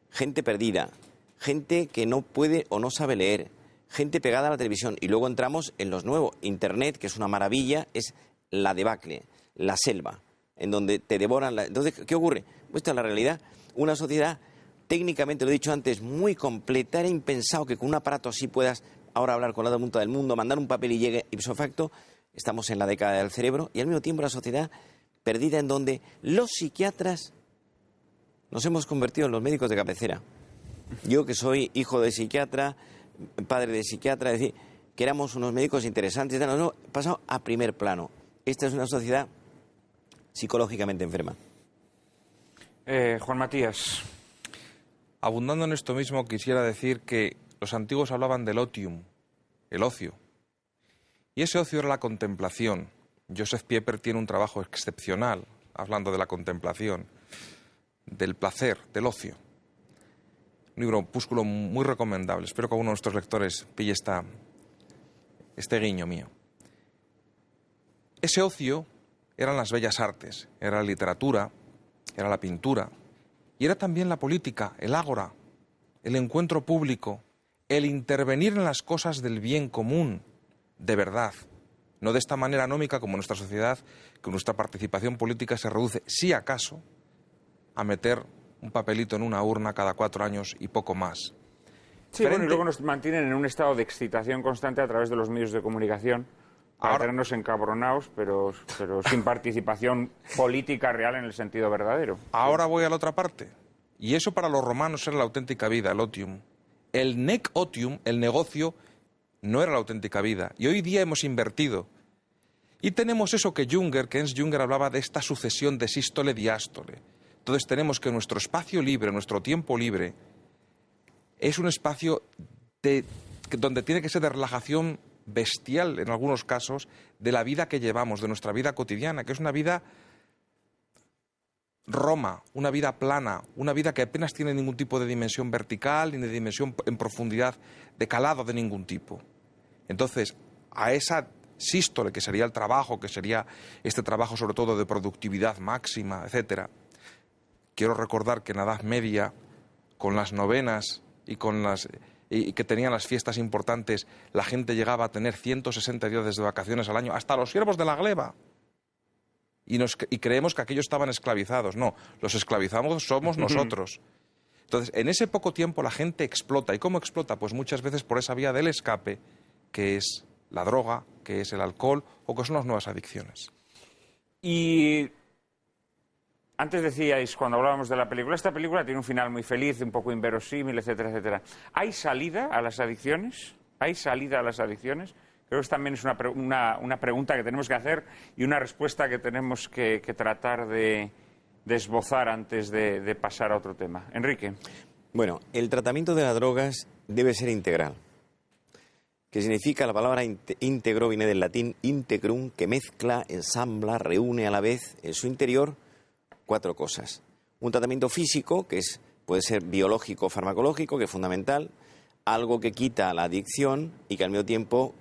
gente perdida, gente que no puede o no sabe leer, gente pegada a la televisión. Y luego entramos en los nuevos. Internet, que es una maravilla, es la debacle, la selva, en donde te devoran. Entonces, ¿qué ocurre? Pues esta es la realidad. Una sociedad, técnicamente, lo he dicho antes, muy completa. Era impensado que con un aparato así puedas ahora hablar con la otra punta del mundo, mandar un papel y llegue ipso facto. Estamos en la década del cerebro y al mismo tiempo la sociedad perdida, en donde los psiquiatras nos hemos convertido en los médicos de cabecera. Yo, que soy hijo de psiquiatra, padre de psiquiatra, es decir, que éramos unos médicos interesantes, nos hemos pasado a primer plano. Esta es una sociedad psicológicamente enferma. Juan Matías. Abundando en esto mismo, quisiera decir que los antiguos hablaban del otium, el ocio. Y ese ocio era la contemplación. Joseph Pieper tiene un trabajo excepcional hablando de la contemplación, del placer, del ocio. Un libro, opúsculo muy recomendable. Espero que alguno de nuestros lectores pille este guiño mío. Ese ocio eran las bellas artes, era la literatura, era la pintura, y era también la política, el ágora, el encuentro público, el intervenir en las cosas del bien común, de verdad. No de esta manera anómica como nuestra sociedad, que nuestra participación política se reduce, si acaso, a meter un papelito en una urna cada 4 años y poco más. Sí, bueno, y luego nos mantienen en un estado de excitación constante a través de los medios de comunicación, para tenernos encabronados, pero sin participación política real en el sentido verdadero. Ahora voy a la otra parte. Y eso para los romanos era la auténtica vida, el otium. El nec otium, el negocio, no era la auténtica vida. Y hoy día hemos invertido. Y tenemos eso que Ernst Junger hablaba de esta sucesión de sístole-diástole. Entonces tenemos que nuestro espacio libre, nuestro tiempo libre, es un espacio donde tiene que ser de relajación bestial, en algunos casos, de la vida que llevamos, de nuestra vida cotidiana, que es una vida roma, una vida plana, una vida que apenas tiene ningún tipo de dimensión vertical, ni de dimensión en profundidad, de calado de ningún tipo. Entonces, a esa sístole, que sería el trabajo, que sería este trabajo sobre todo de productividad máxima, etcétera, quiero recordar que en la Edad Media, con las novenas y que tenían las fiestas importantes, la gente llegaba a tener 160 días de vacaciones al año, hasta los siervos de la gleba. Y creemos que aquellos estaban esclavizados. No, los esclavizados somos nosotros. Entonces, en ese poco tiempo la gente explota. ¿Y cómo explota? Pues muchas veces por esa vía del escape, que es la droga, que es el alcohol o que son las nuevas adicciones. Y antes decíais, cuando hablábamos de la película, esta película tiene un final muy feliz, un poco inverosímil, etcétera, etcétera. ¿Hay salida a las adicciones? ¿Hay salida a las adicciones? Creo que también es una pregunta que tenemos que hacer y una respuesta que tenemos que tratar de esbozar antes de pasar a otro tema. Enrique. Bueno, el tratamiento de las drogas debe ser integral. Que significa, la palabra íntegro viene del latín integrum, que mezcla, ensambla, reúne a la vez en su interior 4 cosas. Un tratamiento físico, que puede ser biológico o farmacológico, que es fundamental. Algo que quita la adicción y que al mismo tiempo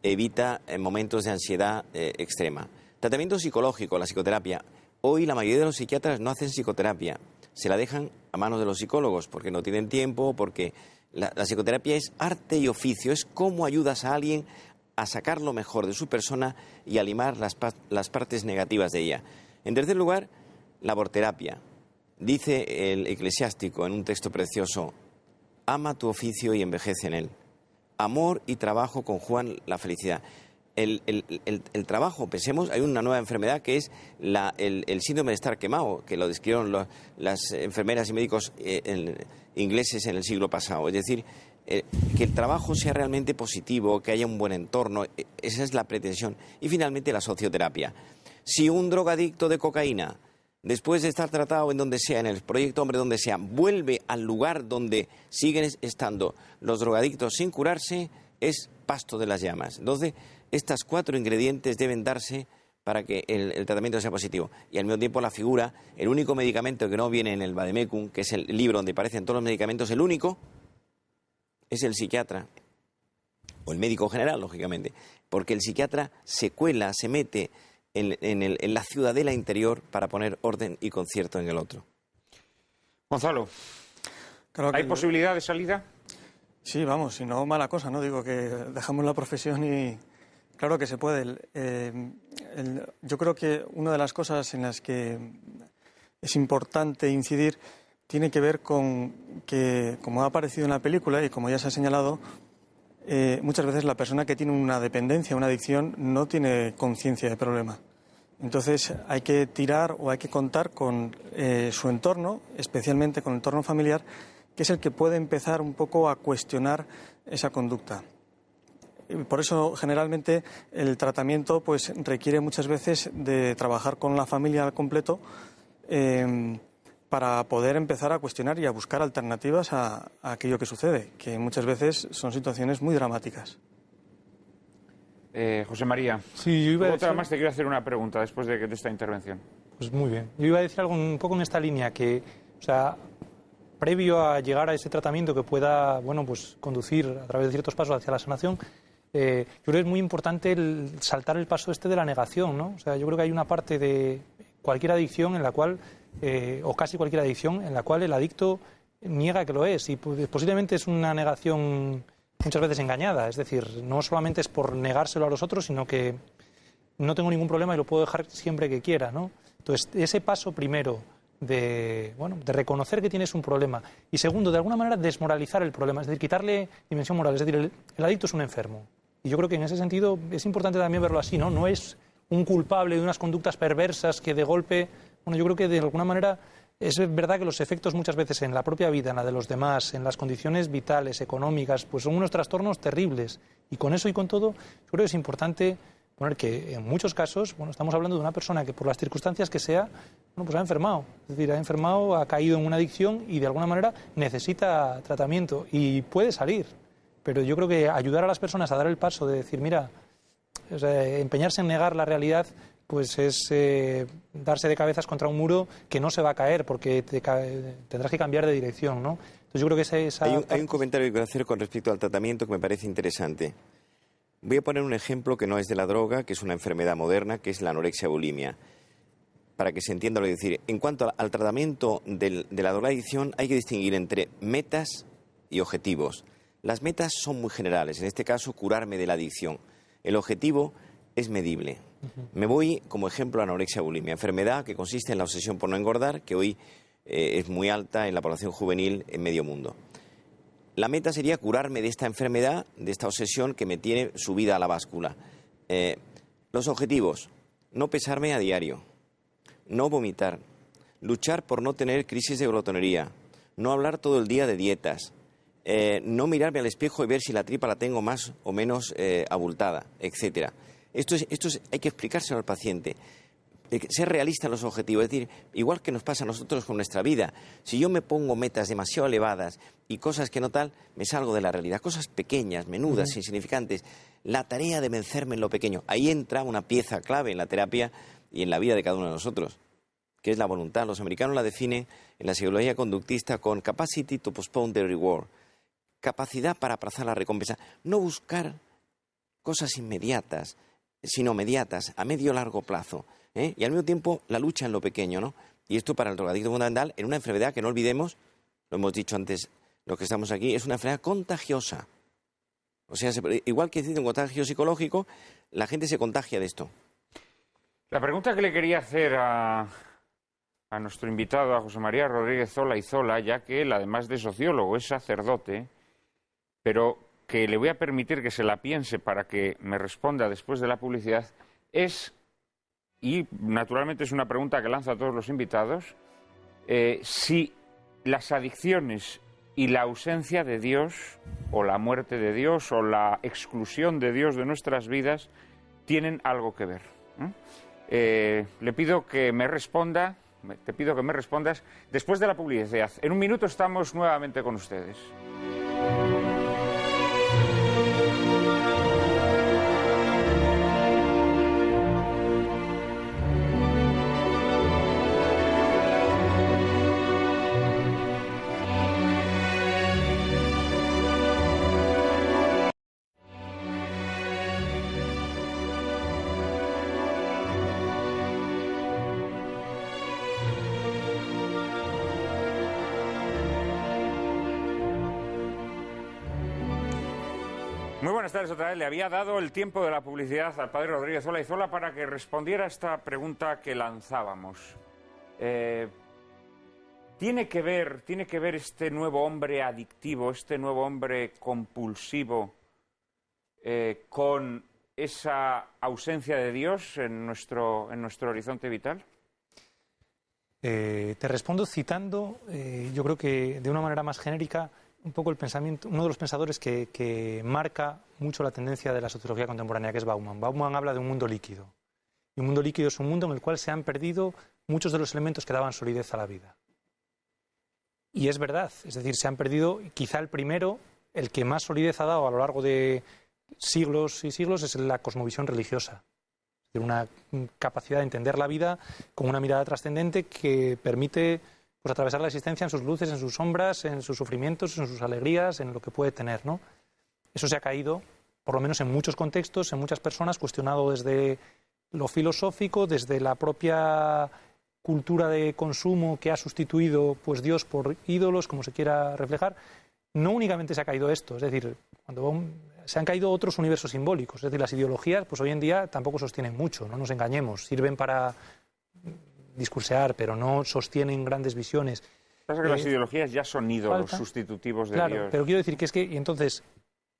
evita momentos de ansiedad extrema. Tratamiento psicológico, la psicoterapia. Hoy la mayoría de los psiquiatras no hacen psicoterapia. Se la dejan a manos de los psicólogos porque no tienen tiempo, porque la psicoterapia es arte y oficio. Es cómo ayudas a alguien a sacar lo mejor de su persona y a limar las partes negativas de ella. En tercer lugar, laborterapia. Dice el eclesiástico en un texto precioso: ama tu oficio y envejece en él. Amor y trabajo conjugan la felicidad. El trabajo, pensemos, hay una nueva enfermedad que es el síndrome de estar quemado, que lo describieron las enfermeras y médicos ingleses en el siglo pasado. Es decir, que el trabajo sea realmente positivo, que haya un buen entorno, esa es la pretensión. Y finalmente la socioterapia. Si un drogadicto de cocaína, después de estar tratado en donde sea, en el proyecto Hombre donde sea, vuelve al lugar donde siguen estando los drogadictos sin curarse, es pasto de las llamas. Entonces, estas 4 ingredientes deben darse para que el tratamiento sea positivo. Y al mismo tiempo la figura, el único medicamento que no viene en el Vademecum, que es el libro donde aparecen todos los medicamentos, el único es el psiquiatra, o el médico general, lógicamente, porque el psiquiatra se cuela, se mete en la ciudadela interior para poner orden y concierto en el otro. Gonzalo, ¿hay posibilidad de salida? Sí, vamos, si no, mala cosa, ¿no? Digo que dejamos la profesión y claro que se puede. Yo creo que una de las cosas en las que es importante incidir tiene que ver con que, como ha aparecido en la película y como ya se ha señalado, muchas veces la persona que tiene una dependencia, una adicción, no tiene conciencia del problema. Entonces hay que tirar o hay que contar con su entorno, especialmente con el entorno familiar, que es el que puede empezar un poco a cuestionar esa conducta. Por eso, generalmente, el tratamiento pues requiere muchas veces de trabajar con la familia al completo para poder empezar a cuestionar y a buscar alternativas a aquello que sucede, que muchas veces son situaciones muy dramáticas. José María, sí, yo iba a decir... otra más te quiero hacer una pregunta después de esta intervención. Pues muy bien. Yo iba a decir algo un poco en esta línea, que, o sea, previo a llegar a ese tratamiento que pueda, bueno, pues conducir a través de ciertos pasos hacia la sanación, yo creo que es muy importante saltar el paso de la negación, ¿no? O sea, yo creo que hay una parte de cualquier adicción en la cual, o casi cualquier adicción, en la cual el adicto niega que lo es, y posiblemente es una negación muchas veces engañada, es decir, no solamente es por negárselo a los otros, sino que no tengo ningún problema y lo puedo dejar siempre que quiera, ¿no? Entonces, ese paso primero de reconocer que tienes un problema y segundo, de alguna manera desmoralizar el problema, es decir, quitarle dimensión moral, es decir, el adicto es un enfermo. Y yo creo que en ese sentido es importante también verlo así, ¿no? No es un culpable de unas conductas perversas que de golpe, bueno, yo creo que de alguna manera es verdad que los efectos muchas veces en la propia vida, en la de los demás, en las condiciones vitales, económicas, pues son unos trastornos terribles. Y con eso y con todo, yo creo que es importante poner que en muchos casos, bueno, estamos hablando de una persona que por las circunstancias que sea, bueno, pues ha enfermado. Es decir, ha enfermado, ha caído en una adicción y de alguna manera necesita tratamiento y puede salir. Pero yo creo que ayudar a las personas a dar el paso de decir, mira, o sea, empeñarse en negar la realidad, pues es darse de cabezas contra un muro que no se va a caer porque tendrás que cambiar de dirección, ¿no? Entonces yo creo que hay un comentario que quiero hacer con respecto al tratamiento que me parece interesante. Voy a poner un ejemplo que no es de la droga, que es una enfermedad moderna, que es la anorexia-bulimia. Para que se entienda lo que decir. En cuanto al tratamiento de la drogadicción, hay que distinguir entre metas y objetivos. Las metas son muy generales, en este caso curarme de la adicción. El objetivo es medible. Me voy como ejemplo a anorexia-bulimia, enfermedad que consiste en la obsesión por no engordar, que hoy es muy alta en la población juvenil en medio mundo. La meta sería curarme de esta enfermedad, de esta obsesión que me tiene subida a la báscula. Los objetivos, no pesarme a diario, no vomitar, luchar por no tener crisis de glotonería, no hablar todo el día de dietas, no mirarme al espejo y ver si la tripa la tengo más o menos abultada, etcétera. Esto hay que explicárselo al paciente. Ser realista en los objetivos, es decir, igual que nos pasa a nosotros con nuestra vida, si yo me pongo metas demasiado elevadas y cosas que no tal, me salgo de la realidad, cosas pequeñas, menudas, insignificantes, la tarea de vencerme en lo pequeño, ahí entra una pieza clave en la terapia y en la vida de cada uno de nosotros, que es la voluntad. Los americanos la definen en la psicología conductista con capacity to postpone the reward, capacidad para aplazar la recompensa, no buscar cosas inmediatas, sino mediatas, a medio largo plazo. Y al mismo tiempo la lucha en lo pequeño, ¿no? Y esto para el drogadicto fundamental, en una enfermedad que no olvidemos, lo hemos dicho antes los que estamos aquí, es una enfermedad contagiosa. O sea, igual que existe un contagio psicológico, la gente se contagia de esto. La pregunta que le quería hacer a nuestro invitado, a José María Rodríguez Zola y Zola, ya que él, además de sociólogo, es sacerdote, pero que le voy a permitir que se la piense para que me responda después de la publicidad, es... Y, naturalmente, es una pregunta que lanzo a todos los invitados, si las adicciones y la ausencia de Dios, o la muerte de Dios, o la exclusión de Dios de nuestras vidas, tienen algo que ver. Le pido que me responda, te pido que me respondas después de la publicidad. En un minuto estamos nuevamente con ustedes. Muy buenas tardes otra vez. Le había dado el tiempo de la publicidad al padre Rodríguez Olaizola para que respondiera a esta pregunta que lanzábamos. ¿Tiene que ver este nuevo hombre adictivo, este nuevo hombre compulsivo, con esa ausencia de Dios en nuestro horizonte vital? Te respondo citando, yo creo que de una manera más genérica, un poco el pensamiento, uno de los pensadores que marca mucho la tendencia de la sociología contemporánea, que es Bauman. Bauman habla de un mundo líquido. Y un mundo líquido es un mundo en el cual se han perdido muchos de los elementos que daban solidez a la vida. Y es verdad, es decir, se han perdido, quizá el primero, el que más solidez ha dado a lo largo de siglos y siglos, es la cosmovisión religiosa. De una capacidad de entender la vida con una mirada trascendente que permite pues atravesar la existencia en sus luces, en sus sombras, en sus sufrimientos, en sus alegrías, en lo que puede tener, ¿no? Eso se ha caído, por lo menos en muchos contextos, en muchas personas, cuestionado desde lo filosófico, desde la propia cultura de consumo que ha sustituido pues Dios por ídolos, como se quiera reflejar. No únicamente se ha caído esto, es decir, se han caído otros universos simbólicos, es decir, las ideologías pues hoy en día tampoco sostienen mucho, no nos engañemos, sirven para discursear, pero no sostienen grandes visiones. Pasa que las ideologías ya son ídolos sustitutivos de Dios. Claro, pero quiero decir que es que, y entonces,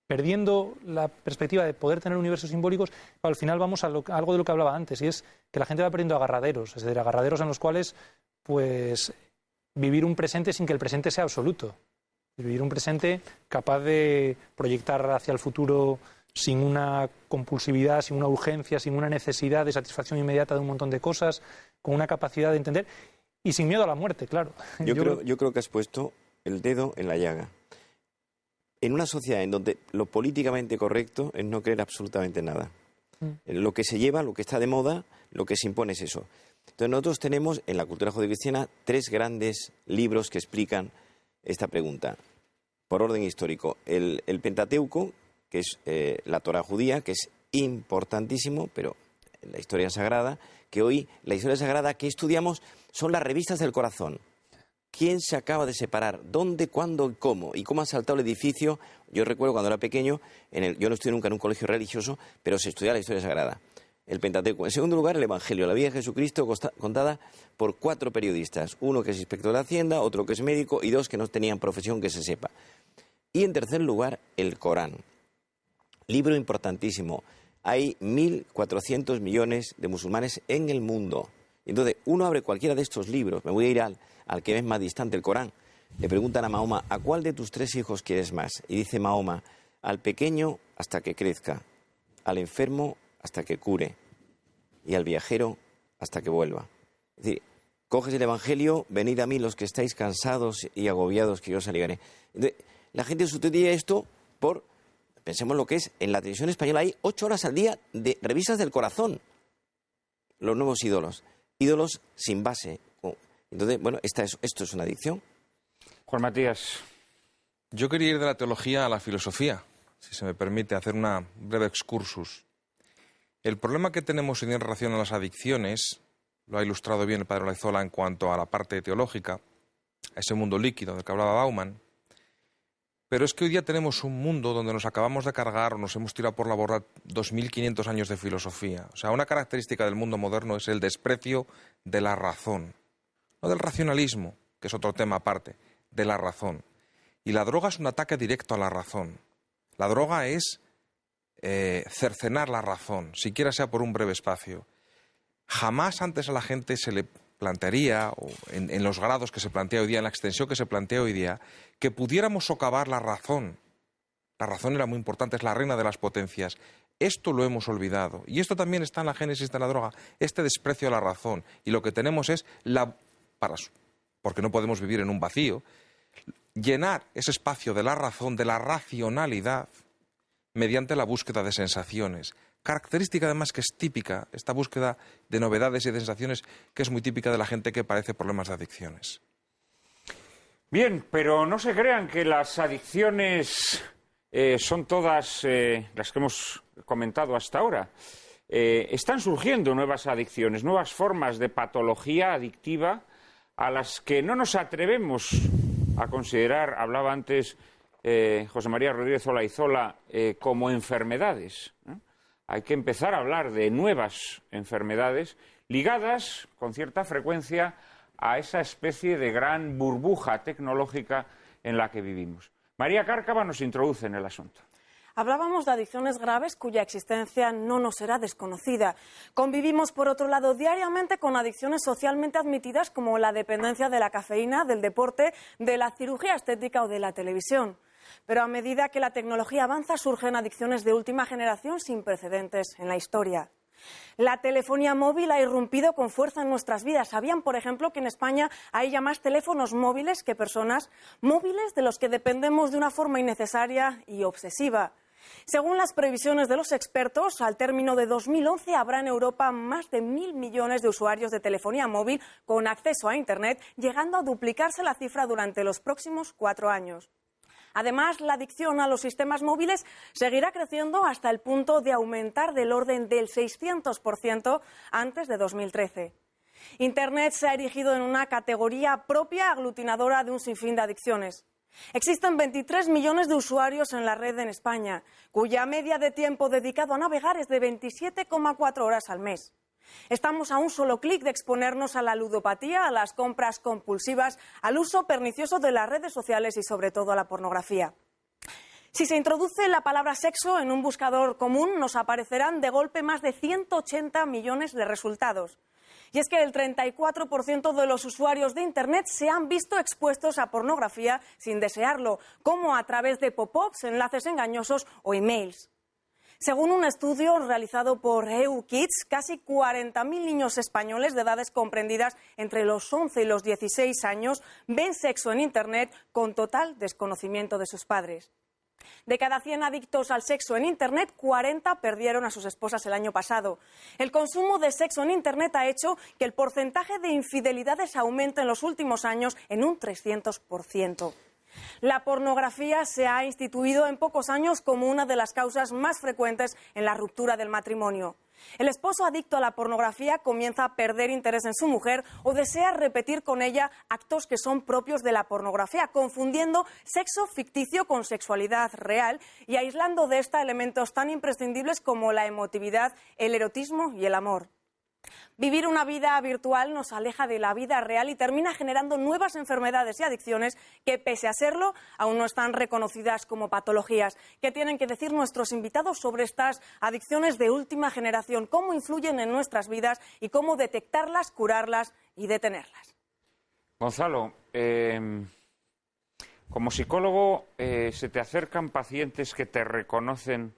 perdiendo la perspectiva de poder tener universos simbólicos, al final vamos a algo de lo que hablaba antes, y es que la gente va perdiendo agarraderos, es decir, agarraderos en los cuales, pues, vivir un presente sin que el presente sea absoluto. Vivir un presente capaz de proyectar hacia el futuro sin una compulsividad, sin una urgencia, sin una necesidad de satisfacción inmediata de un montón de cosas, con una capacidad de entender y sin miedo a la muerte, claro. Yo creo que has puesto el dedo en la llaga. En una sociedad en donde lo políticamente correcto es no creer absolutamente nada. Lo que se lleva, lo que está de moda, lo que se impone es eso. Entonces nosotros tenemos en la cultura judeocristiana 3 grandes libros que explican esta pregunta, por orden histórico. El Pentateuco, que es la Torá judía, que es importantísimo, pero la historia sagrada, que hoy la historia sagrada que estudiamos son las revistas del corazón. ¿Quién se acaba de separar? ¿Dónde, cuándo y cómo? ¿Y cómo ha saltado el edificio? Yo recuerdo cuando era pequeño, yo no estudié nunca en un colegio religioso, pero se estudiaba la historia sagrada. El Pentateuco. En segundo lugar, el Evangelio, la vida de Jesucristo contada por 4 periodistas. Uno que es inspector de Hacienda, otro que es médico y 2 que no tenían profesión que se sepa. Y en tercer lugar, el Corán. Libro importantísimo. Hay 1.400 millones de musulmanes en el mundo. Entonces, uno abre cualquiera de estos libros, me voy a ir al que es más distante, el Corán. Le preguntan a Mahoma, ¿a cuál de tus 3 hijos quieres más? Y dice Mahoma, al pequeño hasta que crezca, al enfermo hasta que cure y al viajero hasta que vuelva. Es decir, coges el Evangelio, venid a mí los que estáis cansados y agobiados, que yo os aliviaré. Entonces, la gente sustituye esto por, pensemos lo que es, en la televisión española hay 8 horas al día de revistas del corazón. Los nuevos ídolos. Ídolos sin base. Entonces, bueno, esto es una adicción. Juan Matías. Yo quería ir de la teología a la filosofía, si se me permite hacer una breve excursus. El problema que tenemos en relación a las adicciones, lo ha ilustrado bien el padre Olaizola en cuanto a la parte teológica, a ese mundo líquido del que hablaba Bauman, pero es que hoy día tenemos un mundo donde nos acabamos de cargar o nos hemos tirado por la borda 2.500 años de filosofía. O sea, una característica del mundo moderno es el desprecio de la razón, no del racionalismo, que es otro tema aparte, de la razón. Y la droga es un ataque directo a la razón. La droga es cercenar la razón, siquiera sea por un breve espacio. Jamás antes a la gente se le plantearía, o en los grados que se plantea hoy día, en la extensión que se plantea hoy día, que pudiéramos socavar la razón. La razón era muy importante, es la reina de las potencias. Esto lo hemos olvidado. Y esto también está en la génesis de la droga, este desprecio a la razón. Y lo que tenemos es, porque no podemos vivir en un vacío, llenar ese espacio de la razón, de la racionalidad, mediante la búsqueda de sensaciones. Característica además que es típica, esta búsqueda de novedades y de sensaciones, que es muy típica de la gente que padece problemas de adicciones. Bien, pero no se crean que las adicciones son todas las que hemos comentado hasta ahora. Están surgiendo nuevas adicciones, nuevas formas de patología adictiva a las que no nos atrevemos a considerar, hablaba antes José María Rodríguez Olaizola, como enfermedades, ¿no? Hay que empezar a hablar de nuevas enfermedades ligadas con cierta frecuencia a esa especie de gran burbuja tecnológica en la que vivimos. María Cárcava nos introduce en el asunto. Hablábamos de adicciones graves cuya existencia no nos será desconocida. Convivimos, por otro lado, diariamente con adicciones socialmente admitidas como la dependencia de la cafeína, del deporte, de la cirugía estética o de la televisión. Pero a medida que la tecnología avanza, surgen adicciones de última generación sin precedentes en la historia. La telefonía móvil ha irrumpido con fuerza en nuestras vidas. ¿Sabían, por ejemplo, que en España hay ya más teléfonos móviles que personas? Móviles de los que dependemos de una forma innecesaria y obsesiva. Según las previsiones de los expertos, al término de 2011 habrá en Europa más de 1.000 millones de usuarios de telefonía móvil con acceso a Internet, llegando a duplicarse la cifra durante los próximos 4 años. Además, la adicción a los sistemas móviles seguirá creciendo hasta el punto de aumentar del orden del 600% antes de 2013. Internet se ha erigido en una categoría propia aglutinadora de un sinfín de adicciones. Existen 23 millones de usuarios en la red en España, cuya media de tiempo dedicado a navegar es de 27,4 horas al mes. Estamos a un solo clic de exponernos a la ludopatía, a las compras compulsivas, al uso pernicioso de las redes sociales y sobre todo a la pornografía. Si se introduce la palabra sexo en un buscador común, nos aparecerán de golpe más de 180 millones de resultados. Y es que el 34% de los usuarios de Internet se han visto expuestos a pornografía sin desearlo, como a través de pop-ups, enlaces engañosos o emails. Según un estudio realizado por EU Kids, casi 40.000 niños españoles de edades comprendidas entre los 11 y los 16 años ven sexo en Internet con total desconocimiento de sus padres. De cada 100 adictos al sexo en Internet, 40 perdieron a sus esposas el año pasado. El consumo de sexo en Internet ha hecho que el porcentaje de infidelidades aumente en los últimos años en un 300%. La pornografía se ha instituido en pocos años como una de las causas más frecuentes en la ruptura del matrimonio. El esposo adicto a la pornografía comienza a perder interés en su mujer o desea repetir con ella actos que son propios de la pornografía, confundiendo sexo ficticio con sexualidad real y aislando de esta elementos tan imprescindibles como la emotividad, el erotismo y el amor. Vivir una vida virtual nos aleja de la vida real y termina generando nuevas enfermedades y adicciones que, pese a serlo, aún no están reconocidas como patologías. ¿Qué tienen que decir nuestros invitados sobre estas adicciones de última generación? ¿Cómo influyen en nuestras vidas y cómo detectarlas, curarlas y detenerlas? Gonzalo, como psicólogo, ¿se te acercan pacientes que te reconocen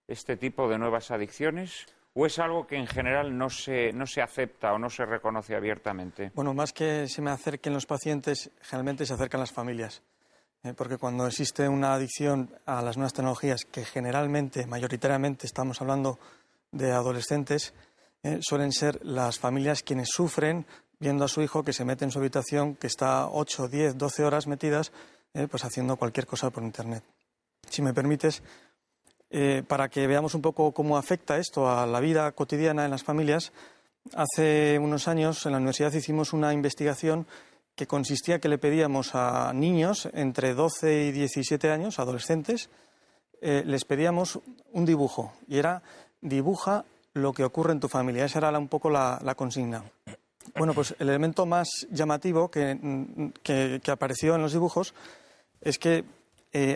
este tipo de nuevas adicciones? ¿O es algo que en general no se acepta o no se reconoce abiertamente? Bueno, más que se me acerquen los pacientes, generalmente se acercan las familias. Porque cuando existe una adicción a las nuevas tecnologías, que generalmente, mayoritariamente, estamos hablando de adolescentes, suelen ser las familias quienes sufren viendo a su hijo que se mete en su habitación, que está 8, 10, 12 horas metidas, pues haciendo cualquier cosa por Internet. Si me permites, para que veamos un poco cómo afecta esto a la vida cotidiana en las familias, hace unos años en la universidad hicimos una investigación que consistía que le pedíamos a niños entre 12 y 17 años, adolescentes, les pedíamos un dibujo y era dibuja lo que ocurre en tu familia. Esa era un poco la consigna. Bueno, pues el elemento más llamativo que apareció en los dibujos es que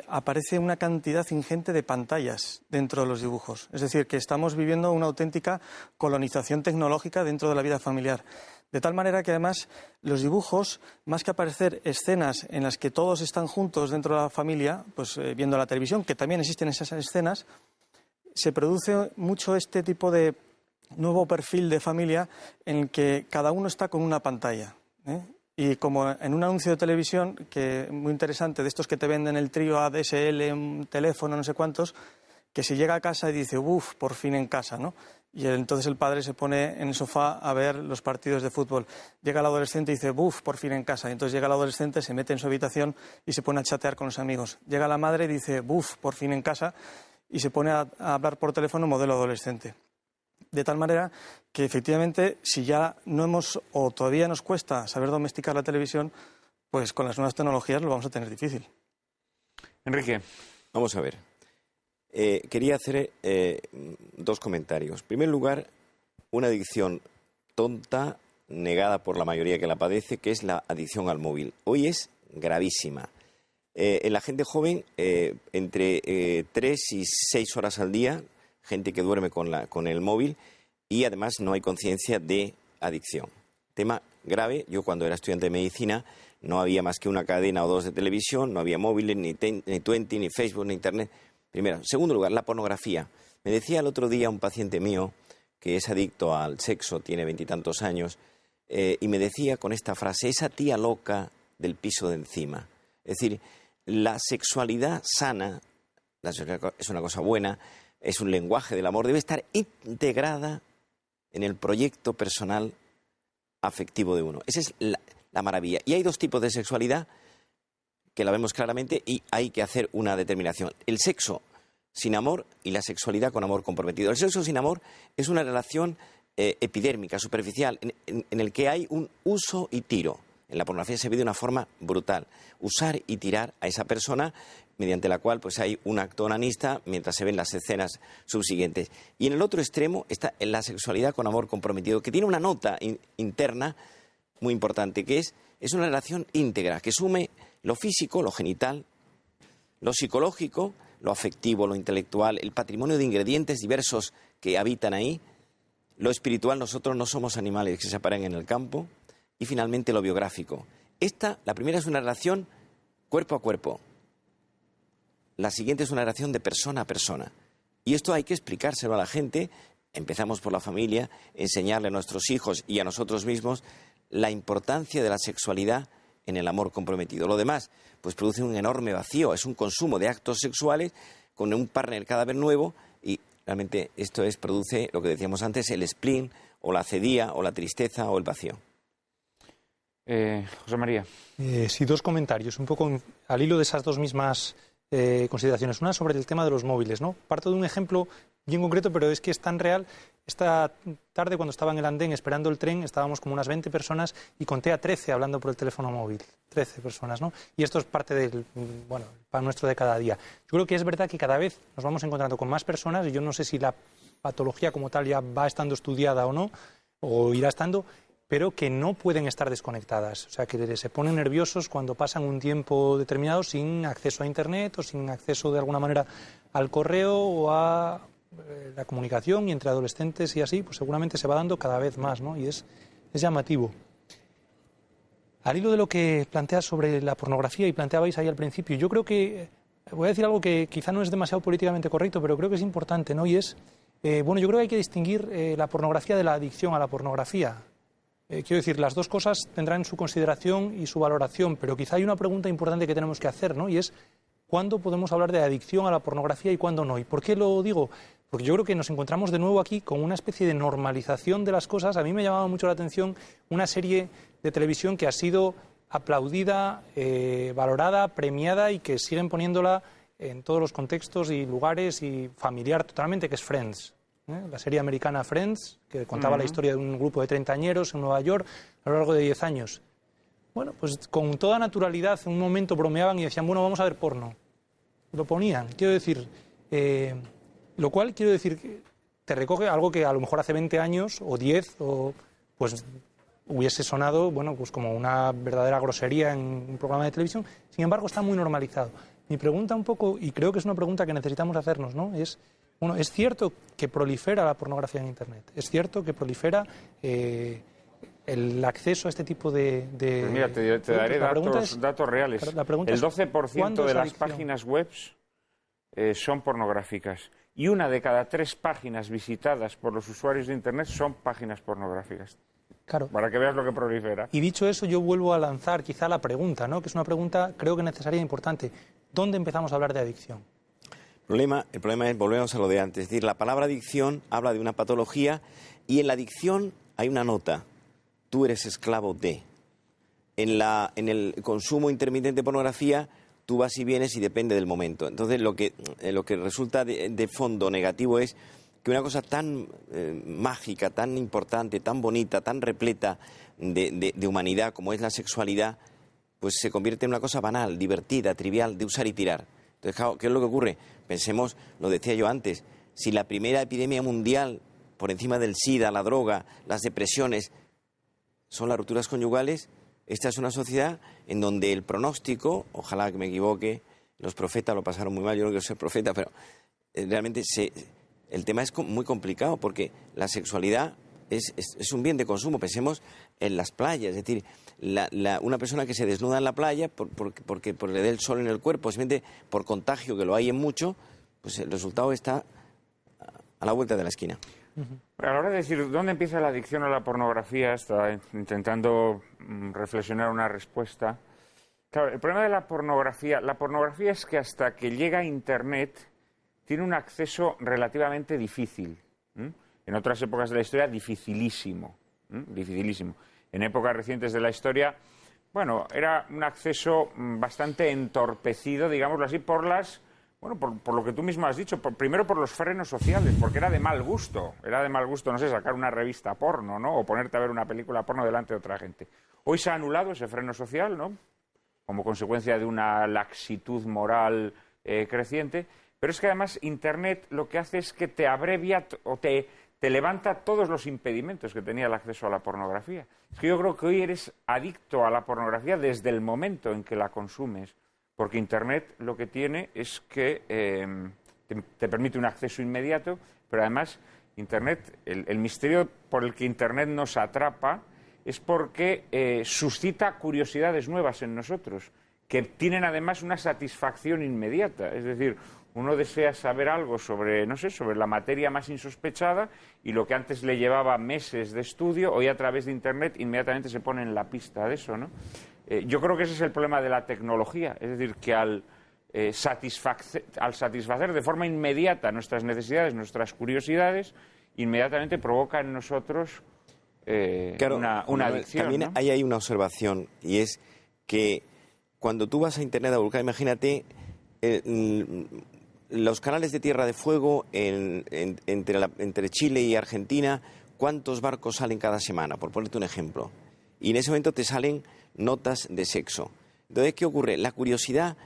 aparece una cantidad ingente de pantallas dentro de los dibujos. Es decir, que estamos viviendo una auténtica colonización tecnológica dentro de la vida familiar. De tal manera que además los dibujos, más que aparecer escenas en las que todos están juntos dentro de la familia, pues viendo la televisión, que también existen esas escenas, se produce mucho este tipo de nuevo perfil de familia en el que cada uno está con una pantalla, ¿eh? Y como en un anuncio de televisión, que muy interesante, de estos que te venden el trío ADSL, un teléfono, no sé cuántos, que se llega a casa y dice, uff, por fin en casa, ¿no? Y entonces el padre se pone en el sofá a ver los partidos de fútbol. Llega el adolescente y dice, uff, por fin en casa. Y entonces llega el adolescente, se mete en su habitación y se pone a chatear con los amigos. Llega la madre y dice, uff, por fin en casa, y se pone a hablar por teléfono modelo adolescente. De tal manera que efectivamente, si ya no hemos o todavía nos cuesta saber domesticar la televisión, pues con las nuevas tecnologías lo vamos a tener difícil. Enrique. Vamos a ver. Quería hacer dos comentarios. En primer lugar, una adicción tonta, negada por la mayoría que la padece, que es la adicción al móvil. Hoy es gravísima. En la gente joven, entre 3 y 6 horas al día, gente que duerme con el móvil, y además no hay conciencia de adicción. Tema grave. Yo cuando era estudiante de medicina no había más que una cadena o dos de televisión, no había móviles, ni Twenty, ni Facebook, ni Internet. Primero. En segundo lugar, la pornografía. Me decía el otro día un paciente mío que es adicto al sexo, tiene 20 y tantos años, y me decía con esta frase, esa tía loca del piso de encima. Es decir, la sexualidad sana, es una cosa buena, es un lenguaje del amor, debe estar integrada en el proyecto personal afectivo de uno. Esa es la maravilla. Y hay dos tipos de sexualidad que la vemos claramente y hay que hacer una determinación. El sexo sin amor y la sexualidad con amor comprometido. El sexo sin amor es una relación epidérmica, superficial, en el que hay un uso y tiro. En la pornografía se ve de una forma brutal. Usar y tirar a esa persona, mediante la cual pues hay un acto onanista mientras se ven las escenas subsiguientes. Y en el otro extremo está la sexualidad con amor comprometido, que tiene una nota interna muy importante, que es una relación íntegra, que sume lo físico, lo genital, lo psicológico, lo afectivo, lo intelectual, el patrimonio de ingredientes diversos que habitan ahí, lo espiritual. Nosotros no somos animales que se aparean en el campo, y finalmente lo biográfico. La primera es una relación cuerpo a cuerpo. La siguiente es una relación de persona a persona. Y esto hay que explicárselo a la gente. Empezamos por la familia, enseñarle a nuestros hijos y a nosotros mismos la importancia de la sexualidad en el amor comprometido. Lo demás, pues produce un enorme vacío. Es un consumo de actos sexuales con un partner cada vez nuevo y realmente esto produce lo que decíamos antes, el spleen o la cedía o la tristeza o el vacío. José María. Sí, dos comentarios, un poco al hilo de esas dos mismas consideraciones. Una sobre el tema de los móviles, ¿no? Parto de un ejemplo bien concreto, pero es que es tan real. Esta tarde, cuando estaba en el andén esperando el tren, estábamos como unas 20 personas y conté a 13 hablando por el teléfono móvil. 13 personas, ¿no? Y esto es parte del pan nuestro de cada día. Yo creo que es verdad que cada vez nos vamos encontrando con más personas, y yo no sé si la patología como tal ya va estando estudiada o no, o irá estando, pero que no pueden estar desconectadas. O sea, que se ponen nerviosos cuando pasan un tiempo determinado sin acceso a Internet o sin acceso de alguna manera al correo o a la comunicación, y entre adolescentes y así, pues seguramente se va dando cada vez más, ¿no? Y es llamativo. Al hilo de lo que planteas sobre la pornografía y planteabais ahí al principio, yo creo que, voy a decir algo que quizá no es demasiado políticamente correcto, pero creo que es importante, ¿no? Y es, yo creo que hay que distinguir la pornografía de la adicción a la pornografía. Quiero decir, las dos cosas tendrán su consideración y su valoración, pero quizá hay una pregunta importante que tenemos que hacer, ¿no? Y es, ¿cuándo podemos hablar de adicción a la pornografía y cuándo no? ¿Y por qué lo digo? Porque yo creo que nos encontramos de nuevo aquí con una especie de normalización de las cosas. A mí me llamaba mucho la atención una serie de televisión que ha sido aplaudida, valorada, premiada, y que siguen poniéndola en todos los contextos y lugares y familiar totalmente, que es Friends. La serie americana Friends, que contaba la historia de un grupo de treintañeros en Nueva York a lo largo de 10 años. Bueno, pues con toda naturalidad en un momento bromeaban y decían, bueno, vamos a ver porno. Lo ponían. Quiero decir, lo cual quiero decir que te recoge algo que a lo mejor hace 20 años o 10 o pues hubiese sonado, bueno, pues como una verdadera grosería en un programa de televisión. Sin embargo, está muy normalizado. Mi pregunta un poco, y creo que es una pregunta que necesitamos hacernos, ¿no? Es, bueno, es cierto que prolifera la pornografía en Internet, es cierto que prolifera el acceso a este tipo de Pues mira, te daré datos reales. La pregunta el es, 12% de las adicción? páginas web son pornográficas. Y 1 de cada 3 páginas visitadas por los usuarios de Internet son páginas pornográficas. Claro. Para que veas lo que prolifera. Y dicho eso, yo vuelvo a lanzar quizá la pregunta, ¿no? Que es una pregunta creo que necesaria e importante. ¿Dónde empezamos a hablar de adicción? El problema es, volvemos a lo de antes, es decir, la palabra adicción habla de una patología y en la adicción hay una nota, tú eres esclavo de. En el consumo intermitente de pornografía, tú vas y vienes y depende del momento. Entonces, lo que resulta de fondo negativo es que una cosa tan mágica, tan importante, tan bonita, tan repleta de humanidad como es la sexualidad, pues se convierte en una cosa banal, divertida, trivial, de usar y tirar. Entonces, claro, ¿qué es lo que ocurre? Pensemos, lo decía yo antes, si la primera epidemia mundial, por encima del SIDA, la droga, las depresiones, son las rupturas conyugales, esta es una sociedad en donde el pronóstico, ojalá que me equivoque, los profetas lo pasaron muy mal, yo no quiero ser profeta, pero realmente el tema es muy complicado porque la sexualidad es un bien de consumo. Pensemos en las playas, es decir, una persona que se desnuda en la playa porque le dé el sol en el cuerpo, simplemente por contagio, que lo hay en mucho, pues el resultado está a la vuelta de la esquina. A la hora de decir dónde empieza la adicción a la pornografía, está intentando reflexionar una respuesta. Claro, el problema de la pornografía es que hasta que llega a Internet tiene un acceso relativamente difícil. En otras épocas de la historia, dificilísimo. Dificilísimo. En épocas recientes de la historia, bueno, era un acceso bastante entorpecido, digámoslo así, por lo que tú mismo has dicho, primero por los frenos sociales, porque era de mal gusto, no sé, sacar una revista porno, ¿no? O ponerte a ver una película porno delante de otra gente. Hoy se ha anulado ese freno social, ¿no? Como consecuencia de una laxitud moral creciente, pero es que además Internet lo que hace es que te abrevia o te levanta todos los impedimentos que tenía el acceso a la pornografía. Es que yo creo que hoy eres adicto a la pornografía desde el momento en que la consumes, porque Internet lo que tiene es que te permite un acceso inmediato, pero además Internet, el misterio por el que Internet nos atrapa es porque suscita curiosidades nuevas en nosotros, que tienen además una satisfacción inmediata. Es decir, uno desea saber algo sobre la materia más insospechada y lo que antes le llevaba meses de estudio, hoy a través de Internet inmediatamente se pone en la pista de eso, ¿no? Yo creo que ese es el problema de la tecnología, es decir, que al satisfacer de forma inmediata nuestras necesidades, nuestras curiosidades, inmediatamente provoca en nosotros una adicción. También, ¿no? Hay una observación, y es que cuando tú vas a Internet a buscar, imagínate los canales de Tierra de Fuego entre Chile y Argentina, ¿cuántos barcos salen cada semana? Por ponerte un ejemplo. Y en ese momento te salen notas de sexo. Entonces, ¿qué ocurre? La curiosidad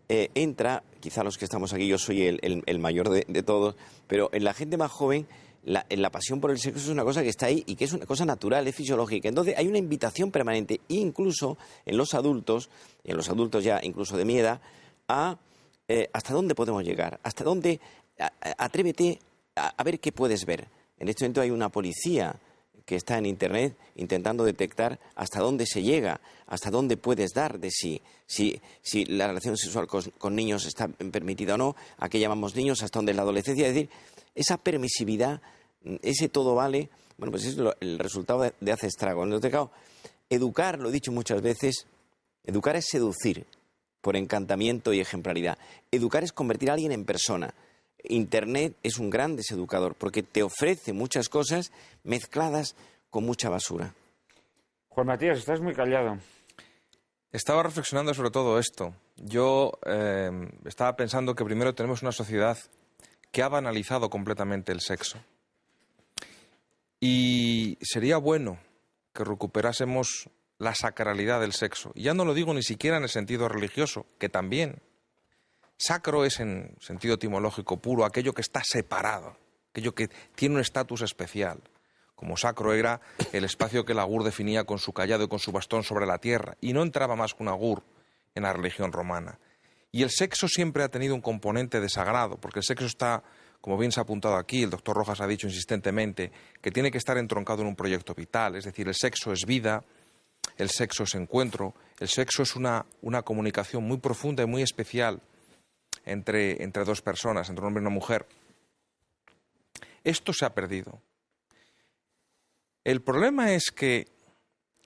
entra, quizá los que estamos aquí, yo soy el mayor de todos, pero en la gente más joven, la pasión por el sexo es una cosa que está ahí y que es una cosa natural, es fisiológica. Entonces, hay una invitación permanente, incluso en los adultos ya incluso de mi edad, hasta dónde podemos llegar, hasta dónde, atrévete a ver qué puedes ver. En este momento hay una policía que está en Internet intentando detectar hasta dónde se llega, hasta dónde puedes dar de sí, si la relación sexual con niños está permitida o no, a qué llamamos niños, hasta dónde es la adolescencia. Es decir, esa permisividad, ese todo vale, bueno, pues es el resultado de hace estrago. Entonces, claro, educar, lo he dicho muchas veces, educar es seducir por encantamiento y ejemplaridad. Educar es convertir a alguien en persona. Internet es un gran deseducador porque te ofrece muchas cosas mezcladas con mucha basura. Juan Matías, estás muy callado. Estaba reflexionando sobre todo esto. Yo estaba pensando que primero tenemos una sociedad que ha banalizado completamente el sexo. Y sería bueno que recuperásemos la sacralidad del sexo. Y ya no lo digo ni siquiera en el sentido religioso, que también. Sacro es en sentido etimológico puro aquello que está separado, aquello que tiene un estatus especial. Como sacro era el espacio que el agur definía con su cayado y con su bastón sobre la tierra, y no entraba más que un agur en la religión romana. Y el sexo siempre ha tenido un componente de sagrado, porque el sexo está como bien se ha apuntado aquí, el doctor Rojas ha dicho insistentemente, que tiene que estar entroncado en un proyecto vital, es decir, el sexo es vida, el sexo es encuentro, el sexo es una comunicación muy profunda y muy especial entre dos personas, entre un hombre y una mujer. Esto se ha perdido. El problema es que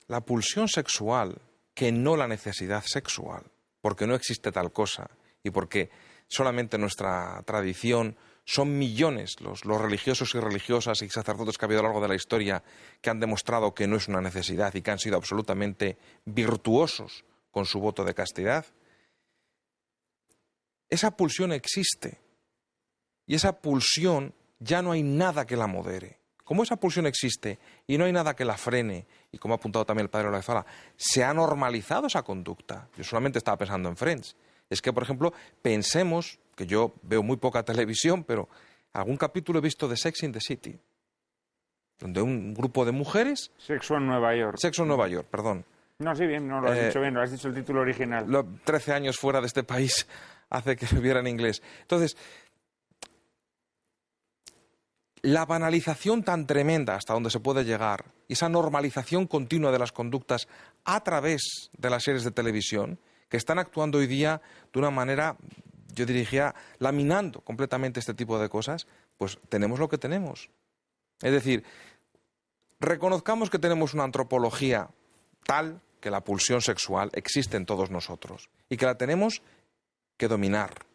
la pulsión sexual, que no la necesidad sexual, porque no existe tal cosa y porque solamente en nuestra tradición son millones los religiosos y religiosas y sacerdotes que ha habido a lo largo de la historia que han demostrado que no es una necesidad y que han sido absolutamente virtuosos con su voto de castidad. Esa pulsión existe y esa pulsión ya no hay nada que la modere. Como esa pulsión existe y no hay nada que la frene, y como ha apuntado también el padre Olaezabala, se ha normalizado esa conducta. Yo solamente estaba pensando en Friends. Es que, por ejemplo, pensemos, que yo veo muy poca televisión, pero algún capítulo he visto de Sex in the City, donde un grupo de mujeres... Sexo en Nueva York. Sexo en Nueva York, perdón. No, sí, bien, no lo has dicho bien, lo has dicho el título original. 13 años fuera de este país hace que lo viera en inglés. Entonces, la banalización tan tremenda hasta donde se puede llegar, y esa normalización continua de las conductas a través de las series de televisión, que están actuando hoy día de una manera, yo diría, laminando completamente este tipo de cosas, pues tenemos lo que tenemos. Es decir, reconozcamos que tenemos una antropología tal que la pulsión sexual existe en todos nosotros y que la tenemos que dominar,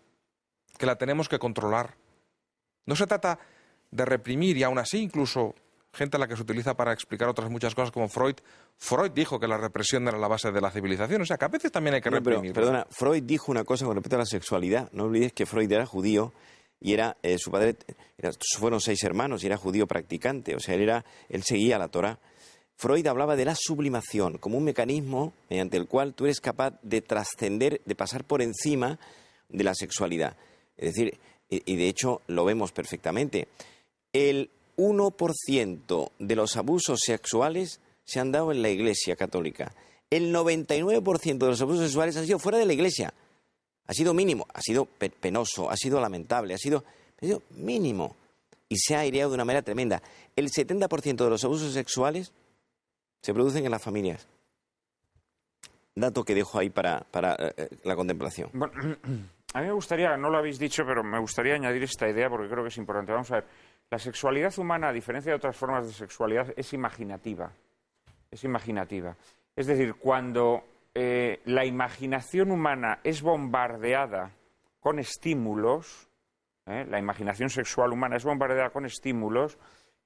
que la tenemos que controlar. No se trata de reprimir, y aún así incluso gente a la que se utiliza para explicar otras muchas cosas como Freud. Freud dijo que la represión era la base de la civilización, o sea que a veces también hay que reprimir. Perdona, Freud dijo una cosa con respecto a la sexualidad. No olvides que Freud era judío y su padre, fueron 6 hermanos y era judío practicante, o sea, él seguía la Torá. Freud hablaba de la sublimación como un mecanismo mediante el cual tú eres capaz de trascender, de pasar por encima de la sexualidad. Es decir, y de hecho lo vemos perfectamente. El 1% de los abusos sexuales se han dado en la Iglesia católica. El 99% de los abusos sexuales han sido fuera de la Iglesia. Ha sido mínimo, ha sido penoso, ha sido lamentable, ha sido mínimo. Y se ha aireado de una manera tremenda. El 70% de los abusos sexuales se producen en las familias. Dato que dejo ahí para la contemplación. Bueno, a mí me gustaría, no lo habéis dicho, pero me gustaría añadir esta idea porque creo que es importante. Vamos a ver, la sexualidad humana, a diferencia de otras formas de sexualidad, es imaginativa. Es imaginativa. Es decir, cuando la imaginación humana es bombardeada con estímulos, la imaginación sexual humana es bombardeada con estímulos,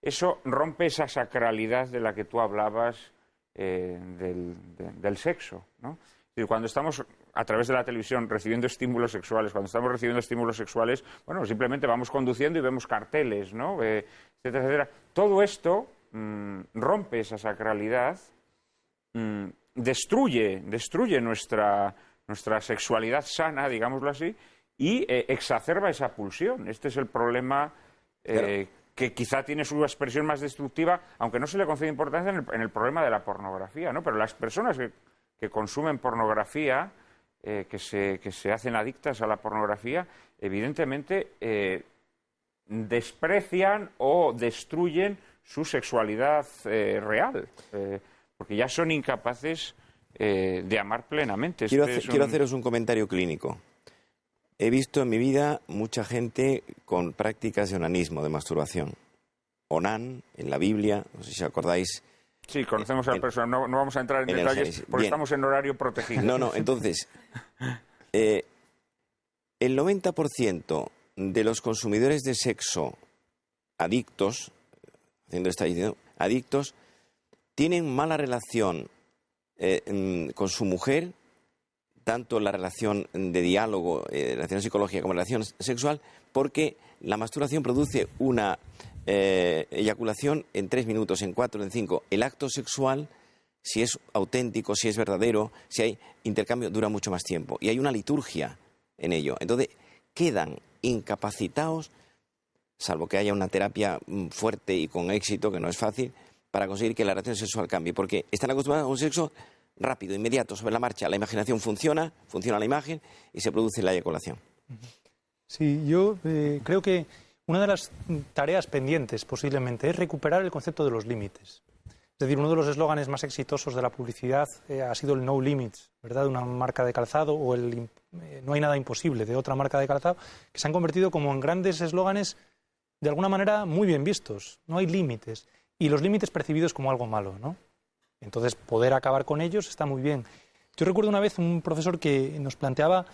eso rompe esa sacralidad de la que tú hablabas del sexo, ¿no? Es decir, cuando estamos a través de la televisión recibiendo estímulos sexuales, cuando estamos recibiendo estímulos sexuales, bueno, simplemente vamos conduciendo y vemos carteles, ¿no? Etcétera, etcétera. Todo esto rompe esa sacralidad, destruye nuestra sexualidad sana, digámoslo así, y exacerba esa pulsión. Este es el problema que quizá tiene su expresión más destructiva, aunque no se le concede importancia en el problema de la pornografía, ¿no? Pero las personas que consumen pornografía, que se hacen adictas a la pornografía, evidentemente desprecian o destruyen su sexualidad real, porque ya son incapaces de amar plenamente. Quiero haceros un comentario clínico. He visto en mi vida mucha gente con prácticas de onanismo, de masturbación. Onán, en la Biblia, no sé si acordáis. Sí, conocemos a la persona, no vamos a entrar en detalles porque estamos en horario protegido. No, entonces, el 90% de los consumidores de sexo adictos, haciendo esta idea, adictos, tienen mala relación con su mujer, tanto la relación de diálogo, relación psicológica como relación sexual, porque la masturbación produce una eyaculación en 3 minutos, en 4, en 5. El acto sexual, si es auténtico, si es verdadero, si hay intercambio, dura mucho más tiempo. Y hay una liturgia en ello. Entonces, quedan incapacitados, salvo que haya una terapia fuerte y con éxito, que no es fácil, para conseguir que la relación sexual cambie. Porque están acostumbrados a un sexo rápido, inmediato, sobre la marcha. La imaginación funciona la imagen y se produce la eyaculación. Sí, yo creo que una de las tareas pendientes posiblemente es recuperar el concepto de los límites. Es decir, uno de los eslóganes más exitosos de la publicidad ha sido el no limits, ¿verdad?, de una marca de calzado, o el no hay nada imposible de otra marca de calzado, que se han convertido como en grandes eslóganes de alguna manera muy bien vistos. No hay límites. Y los límites percibidos como algo malo, ¿no? Entonces, poder acabar con ellos está muy bien. Yo recuerdo una vez un profesor que nos planteaba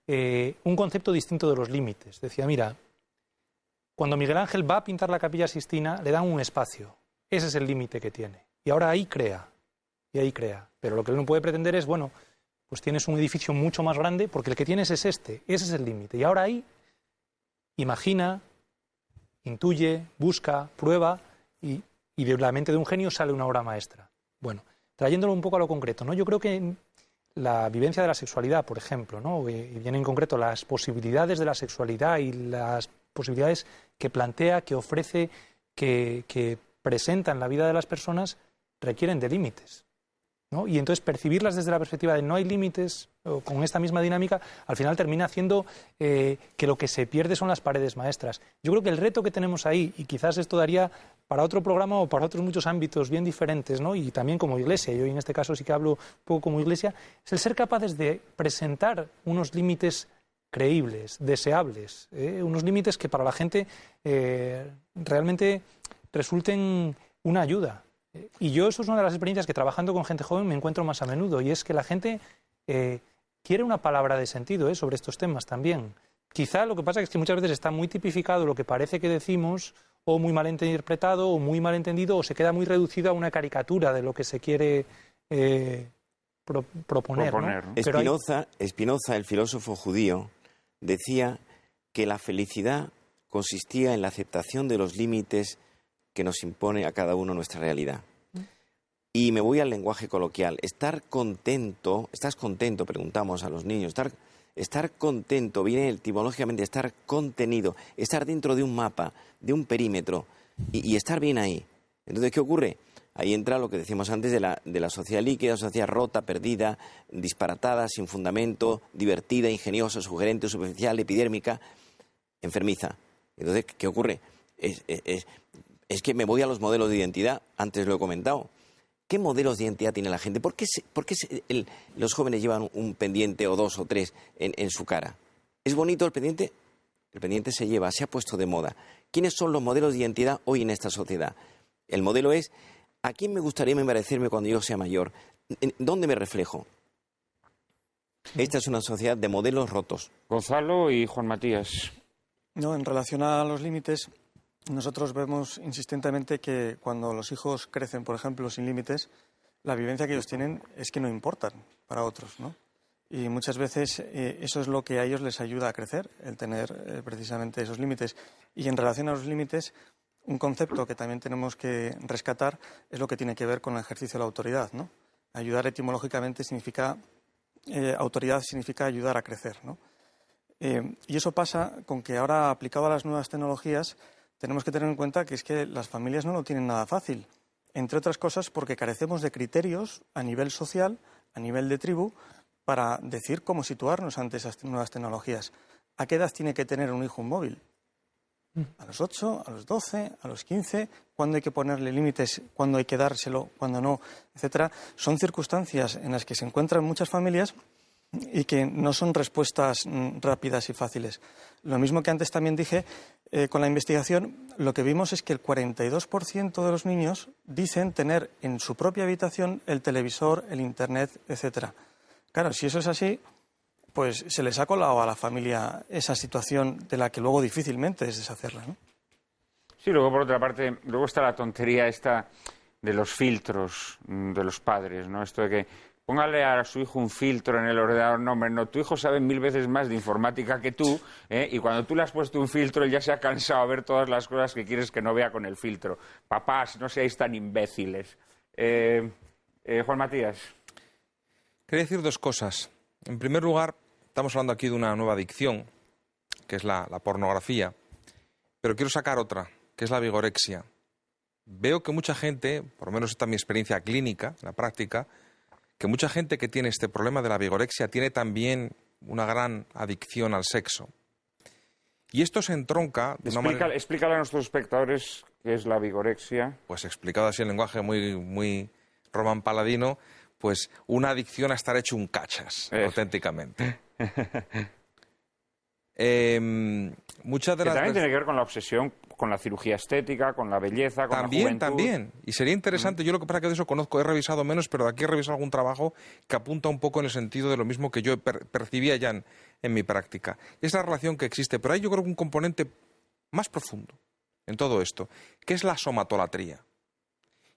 un concepto distinto de los límites. Decía, mira, cuando Miguel Ángel va a pintar la Capilla Sixtina, le dan un espacio. Ese es el límite que tiene. Y ahora ahí crea. Pero lo que él no puede pretender es, bueno, pues tienes un edificio mucho más grande, porque el que tienes es este. Ese es el límite. Y ahora ahí imagina, intuye, busca, prueba, y de la mente de un genio sale una obra maestra. Bueno, trayéndolo un poco a lo concreto, ¿no? Yo creo que la vivencia de la sexualidad, por ejemplo, ¿no?, y bien en concreto las posibilidades de la sexualidad y las posibilidades que plantea, que ofrece, que presenta en la vida de las personas, requieren de límites, ¿no? Y entonces percibirlas desde la perspectiva de no hay límites, o con esta misma dinámica, al final termina haciendo que lo que se pierde son las paredes maestras. Yo creo que el reto que tenemos ahí, y quizás esto daría para otro programa o para otros muchos ámbitos bien diferentes, ¿no?, y también como Iglesia, yo en este caso sí que hablo un poco como Iglesia, es el ser capaces de presentar unos límites creíbles, deseables, unos límites que para la gente realmente resulten una ayuda. Y yo eso es una de las experiencias que trabajando con gente joven me encuentro más a menudo, y es que la gente quiere una palabra de sentido sobre estos temas también. Quizá lo que pasa es que muchas veces está muy tipificado lo que parece que decimos, o muy mal interpretado, o muy mal entendido, o se queda muy reducido a una caricatura de lo que se quiere proponer, ¿no? Spinoza, el filósofo judío, decía que la felicidad consistía en la aceptación de los límites que nos impone a cada uno nuestra realidad. Y me voy al lenguaje coloquial. Estar contento, ¿estás contento?, preguntamos a los niños. Estar contento viene etimológicamente de estar contenido, estar dentro de un mapa, de un perímetro, y estar bien ahí. Entonces, ¿qué ocurre? Ahí entra lo que decíamos antes de la sociedad líquida, sociedad rota, perdida, disparatada, sin fundamento, divertida, ingeniosa, sugerente, superficial, epidérmica, enfermiza. Entonces, ¿qué ocurre? Es que me voy a los modelos de identidad, antes lo he comentado. ¿Qué modelos de identidad tiene la gente? ¿Por qué los jóvenes llevan un pendiente o dos o tres en su cara? ¿Es bonito el pendiente? El pendiente se lleva, se ha puesto de moda. ¿Quiénes son los modelos de identidad hoy en esta sociedad? El modelo es, ¿a quién me gustaría parecerme cuando yo sea mayor? ¿Dónde me reflejo? Esta es una sociedad de modelos rotos. Gonzalo y Juan Matías. No, en relación a los límites, nosotros vemos insistentemente que cuando los hijos crecen, por ejemplo, sin límites, la vivencia que ellos tienen es que no importan para otros, ¿no? Y muchas veces eso es lo que a ellos les ayuda a crecer, el tener precisamente esos límites. Y en relación a los límites, un concepto que también tenemos que rescatar es lo que tiene que ver con el ejercicio de la autoridad, ¿no? Ayudar etimológicamente significa, autoridad significa ayudar a crecer, ¿no? Y eso pasa con que ahora, aplicado a las nuevas tecnologías, tenemos que tener en cuenta que es que las familias no lo tienen nada fácil, entre otras cosas porque carecemos de criterios a nivel social, a nivel de tribu, para decir cómo situarnos ante esas nuevas tecnologías. ¿A qué edad tiene que tener un hijo un móvil? ¿A los 8, a los 12, a los 15? ¿Cuándo hay que ponerle límites? ¿Cuándo hay que dárselo? ¿Cuándo no? Etcétera. Son circunstancias en las que se encuentran muchas familias y que no son respuestas rápidas y fáciles. Lo mismo que antes también dije, con la investigación, lo que vimos es que el 42% de los niños dicen tener en su propia habitación el televisor, el internet, etcétera. Claro, si eso es así, pues se les ha colado a la familia esa situación de la que luego difícilmente es deshacerla, ¿no? Sí, luego por otra parte, luego está la tontería esta de los filtros de los padres, ¿no? Esto de que póngale a su hijo un filtro en el ordenador. No, hombre, no, tu hijo sabe 1000 veces más de informática que tú, y cuando tú le has puesto un filtro, él ya se ha cansado de ver todas las cosas que quieres que no vea con el filtro. Papás, no seáis tan imbéciles. Juan Matías. Quería decir dos cosas. En primer lugar, estamos hablando aquí de una nueva adicción, que es la pornografía, pero quiero sacar otra, que es la vigorexia. Veo que mucha gente, por lo menos esta es mi experiencia clínica, la práctica, que mucha gente que tiene este problema de la vigorexia tiene también una gran adicción al sexo. Y esto se entronca de una manera... Explícale a nuestros espectadores qué es la vigorexia. Pues explicado así en lenguaje muy Román Paladino, pues una adicción a estar hecho un cachas, auténticamente. Muchas de las también tiene que ver con la obsesión, con la cirugía estética, con la belleza, con la juventud. También. Y sería interesante, yo lo que pasa que de eso conozco, he revisado menos, pero de aquí he revisado algún trabajo que apunta un poco en el sentido de lo mismo que yo percibía ya en mi práctica. Es la relación que existe, pero hay yo creo que un componente más profundo en todo esto, que es la somatolatría.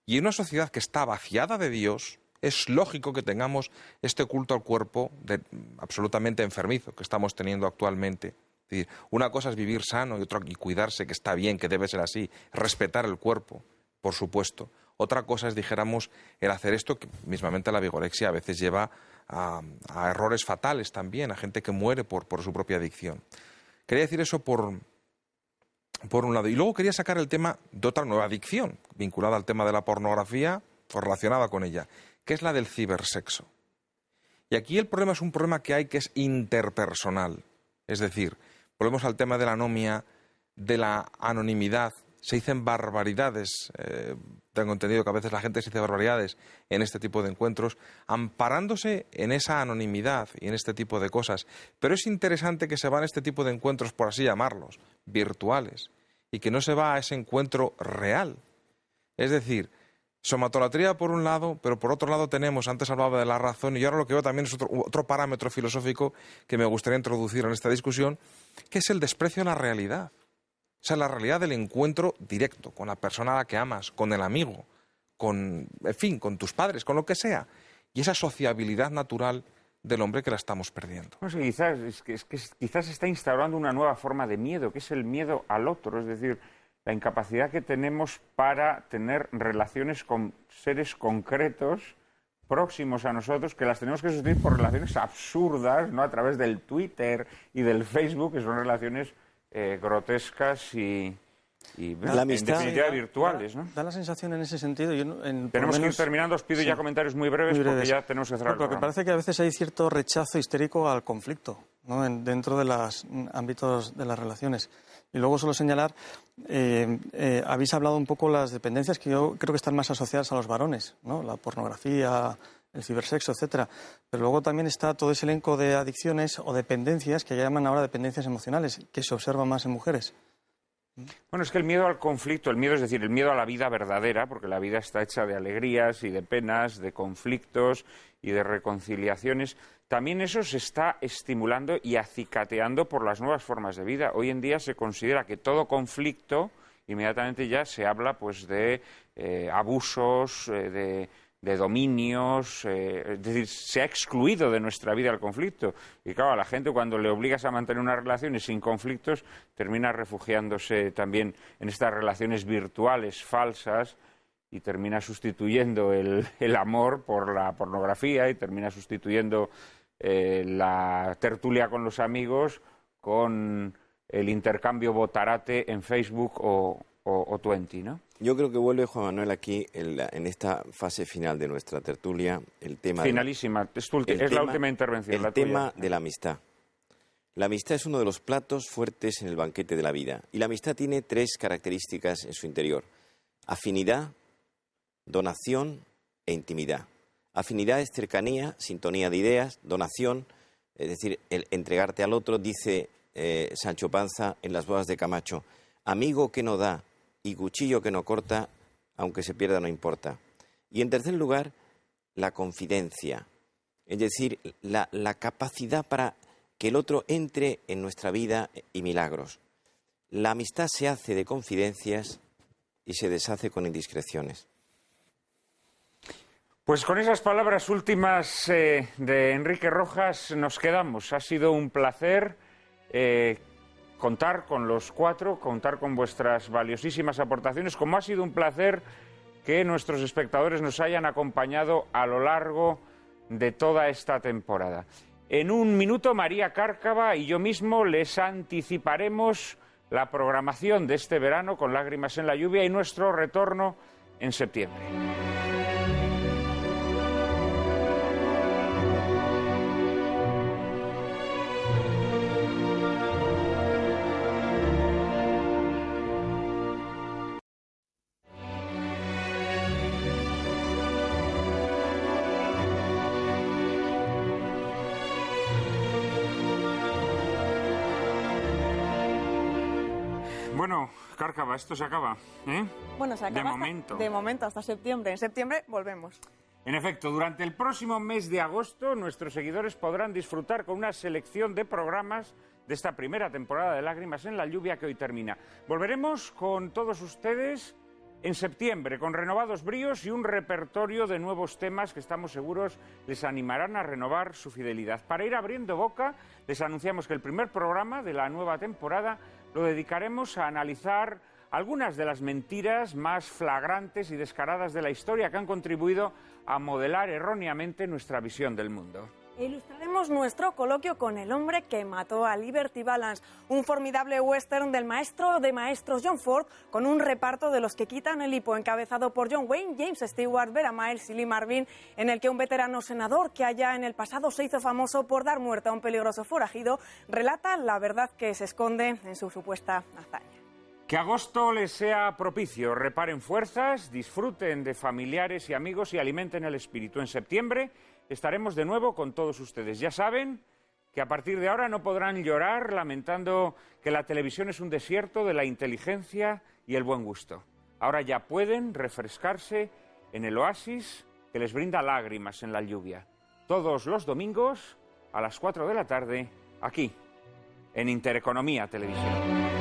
Y en una sociedad que está vaciada de Dios, es lógico que tengamos este culto al cuerpo absolutamente enfermizo que estamos teniendo actualmente. Es decir, una cosa es vivir sano y cuidarse, que está bien, que debe ser así, respetar el cuerpo, por supuesto. Otra cosa es, dijéramos, el hacer esto, que mismamente la vigorexia a veces lleva a errores fatales también, a gente que muere por su propia adicción. Quería decir eso por un lado. Y luego quería sacar el tema de otra nueva adicción, vinculada al tema de la pornografía o relacionada con ella, que es la del cibersexo. Y aquí el problema es un problema que hay que es interpersonal. Es decir, volvemos al tema de la anomia, de la anonimidad. Se dicen barbaridades, tengo entendido que a veces la gente se dice barbaridades en este tipo de encuentros, amparándose en esa anonimidad y en este tipo de cosas. Pero es interesante que se van a este tipo de encuentros, por así llamarlos, virtuales, y que no se va a ese encuentro real. Es decir, somatolatría por un lado, pero por otro lado tenemos, antes hablaba de la razón, y ahora lo que veo también es otro parámetro filosófico que me gustaría introducir en esta discusión, que es el desprecio a la realidad. O sea, la realidad del encuentro directo con la persona a la que amas, con el amigo, en fin, con tus padres, con lo que sea. Y esa sociabilidad natural del hombre que la estamos perdiendo. No sé, quizás se está instaurando una nueva forma de miedo, que es el miedo al otro, es decir, la incapacidad que tenemos para tener relaciones con seres concretos próximos a nosotros, que las tenemos que sustituir por relaciones absurdas, ¿no? A través del Twitter y del Facebook, que son relaciones grotescas y la amistad, en definitiva virtuales, ¿no? Da la sensación en ese sentido. Tenemos que ir terminando, os pido ya comentarios muy breves porque ya tenemos que cerrar el programa. Porque parece que a veces hay cierto rechazo histérico al conflicto, ¿no? Dentro de los ámbitos de las relaciones. Y luego solo señalar, habéis hablado un poco de las dependencias que yo creo que están más asociadas a los varones, ¿no? La pornografía, el cibersexo, etcétera. Pero luego también está todo ese elenco de adicciones o dependencias que llaman ahora dependencias emocionales, que se observan más en mujeres. Bueno, es que el miedo al conflicto, el miedo a la vida verdadera, porque la vida está hecha de alegrías y de penas, de conflictos y de reconciliaciones, también eso se está estimulando y acicateando por las nuevas formas de vida. Hoy en día se considera que todo conflicto, inmediatamente ya se habla pues de abusos, de dominios, es decir, se ha excluido de nuestra vida el conflicto. Y claro, a la gente cuando le obligas a mantener unas relaciones sin conflictos, termina refugiándose también en estas relaciones virtuales falsas y termina sustituyendo el amor por la pornografía y termina sustituyendo la tertulia con los amigos con el intercambio botarate en Facebook o Twenty, ¿no? Yo creo que vuelve Juan Manuel aquí en esta fase final de nuestra tertulia el tema... Finalísima, es la última intervención. El tema de la amistad. La amistad es uno de los platos fuertes en el banquete de la vida. Y la amistad tiene 3 características en su interior: afinidad, donación e intimidad. Afinidad es cercanía, sintonía de ideas. Donación, es decir, el entregarte al otro. Dice Sancho Panza en Las bodas de Camacho: amigo que no da y cuchillo que no corta, aunque se pierda no importa. Y en tercer lugar, la confidencia, es decir, la capacidad para que el otro entre en nuestra vida y milagros. La amistad se hace de confidencias y se deshace con indiscreciones. Pues con esas palabras últimas de Enrique Rojas nos quedamos. Ha sido un placer contar con los 4, contar con vuestras valiosísimas aportaciones, como ha sido un placer que nuestros espectadores nos hayan acompañado a lo largo de toda esta temporada. En un minuto, María Cárcava y yo mismo les anticiparemos la programación de este verano con Lágrimas en la lluvia y nuestro retorno en septiembre. Bueno, Cárcava, esto se acaba, ¿eh? Bueno, se acaba de momento. De momento, hasta septiembre. En septiembre volvemos. En efecto, durante el próximo mes de agosto, nuestros seguidores podrán disfrutar con una selección de programas de esta primera temporada de Lágrimas en la lluvia que hoy termina. Volveremos con todos ustedes en septiembre, con renovados bríos y un repertorio de nuevos temas que estamos seguros les animarán a renovar su fidelidad. Para ir abriendo boca, les anunciamos que el primer programa de la nueva temporada lo dedicaremos a analizar algunas de las mentiras más flagrantes y descaradas de la historia que han contribuido a modelar erróneamente nuestra visión del mundo. Ilustraremos nuestro coloquio con El hombre que mató a Liberty Balance, un formidable western del maestro de maestros John Ford, con un reparto de los que quitan el hipo, encabezado por John Wayne, James Stewart, Vera Miles y Lee Marvin, en el que un veterano senador que allá en el pasado se hizo famoso por dar muerte a un peligroso forajido, relata la verdad que se esconde en su supuesta hazaña. Que agosto les sea propicio, reparen fuerzas, disfruten de familiares y amigos y alimenten el espíritu. En septiembre estaremos de nuevo con todos ustedes. Ya saben que a partir de ahora no podrán llorar lamentando que la televisión es un desierto de la inteligencia y el buen gusto. Ahora ya pueden refrescarse en el oasis que les brinda Lágrimas en la lluvia. Todos los domingos a las 4 de la tarde, aquí, en Intereconomía Televisión.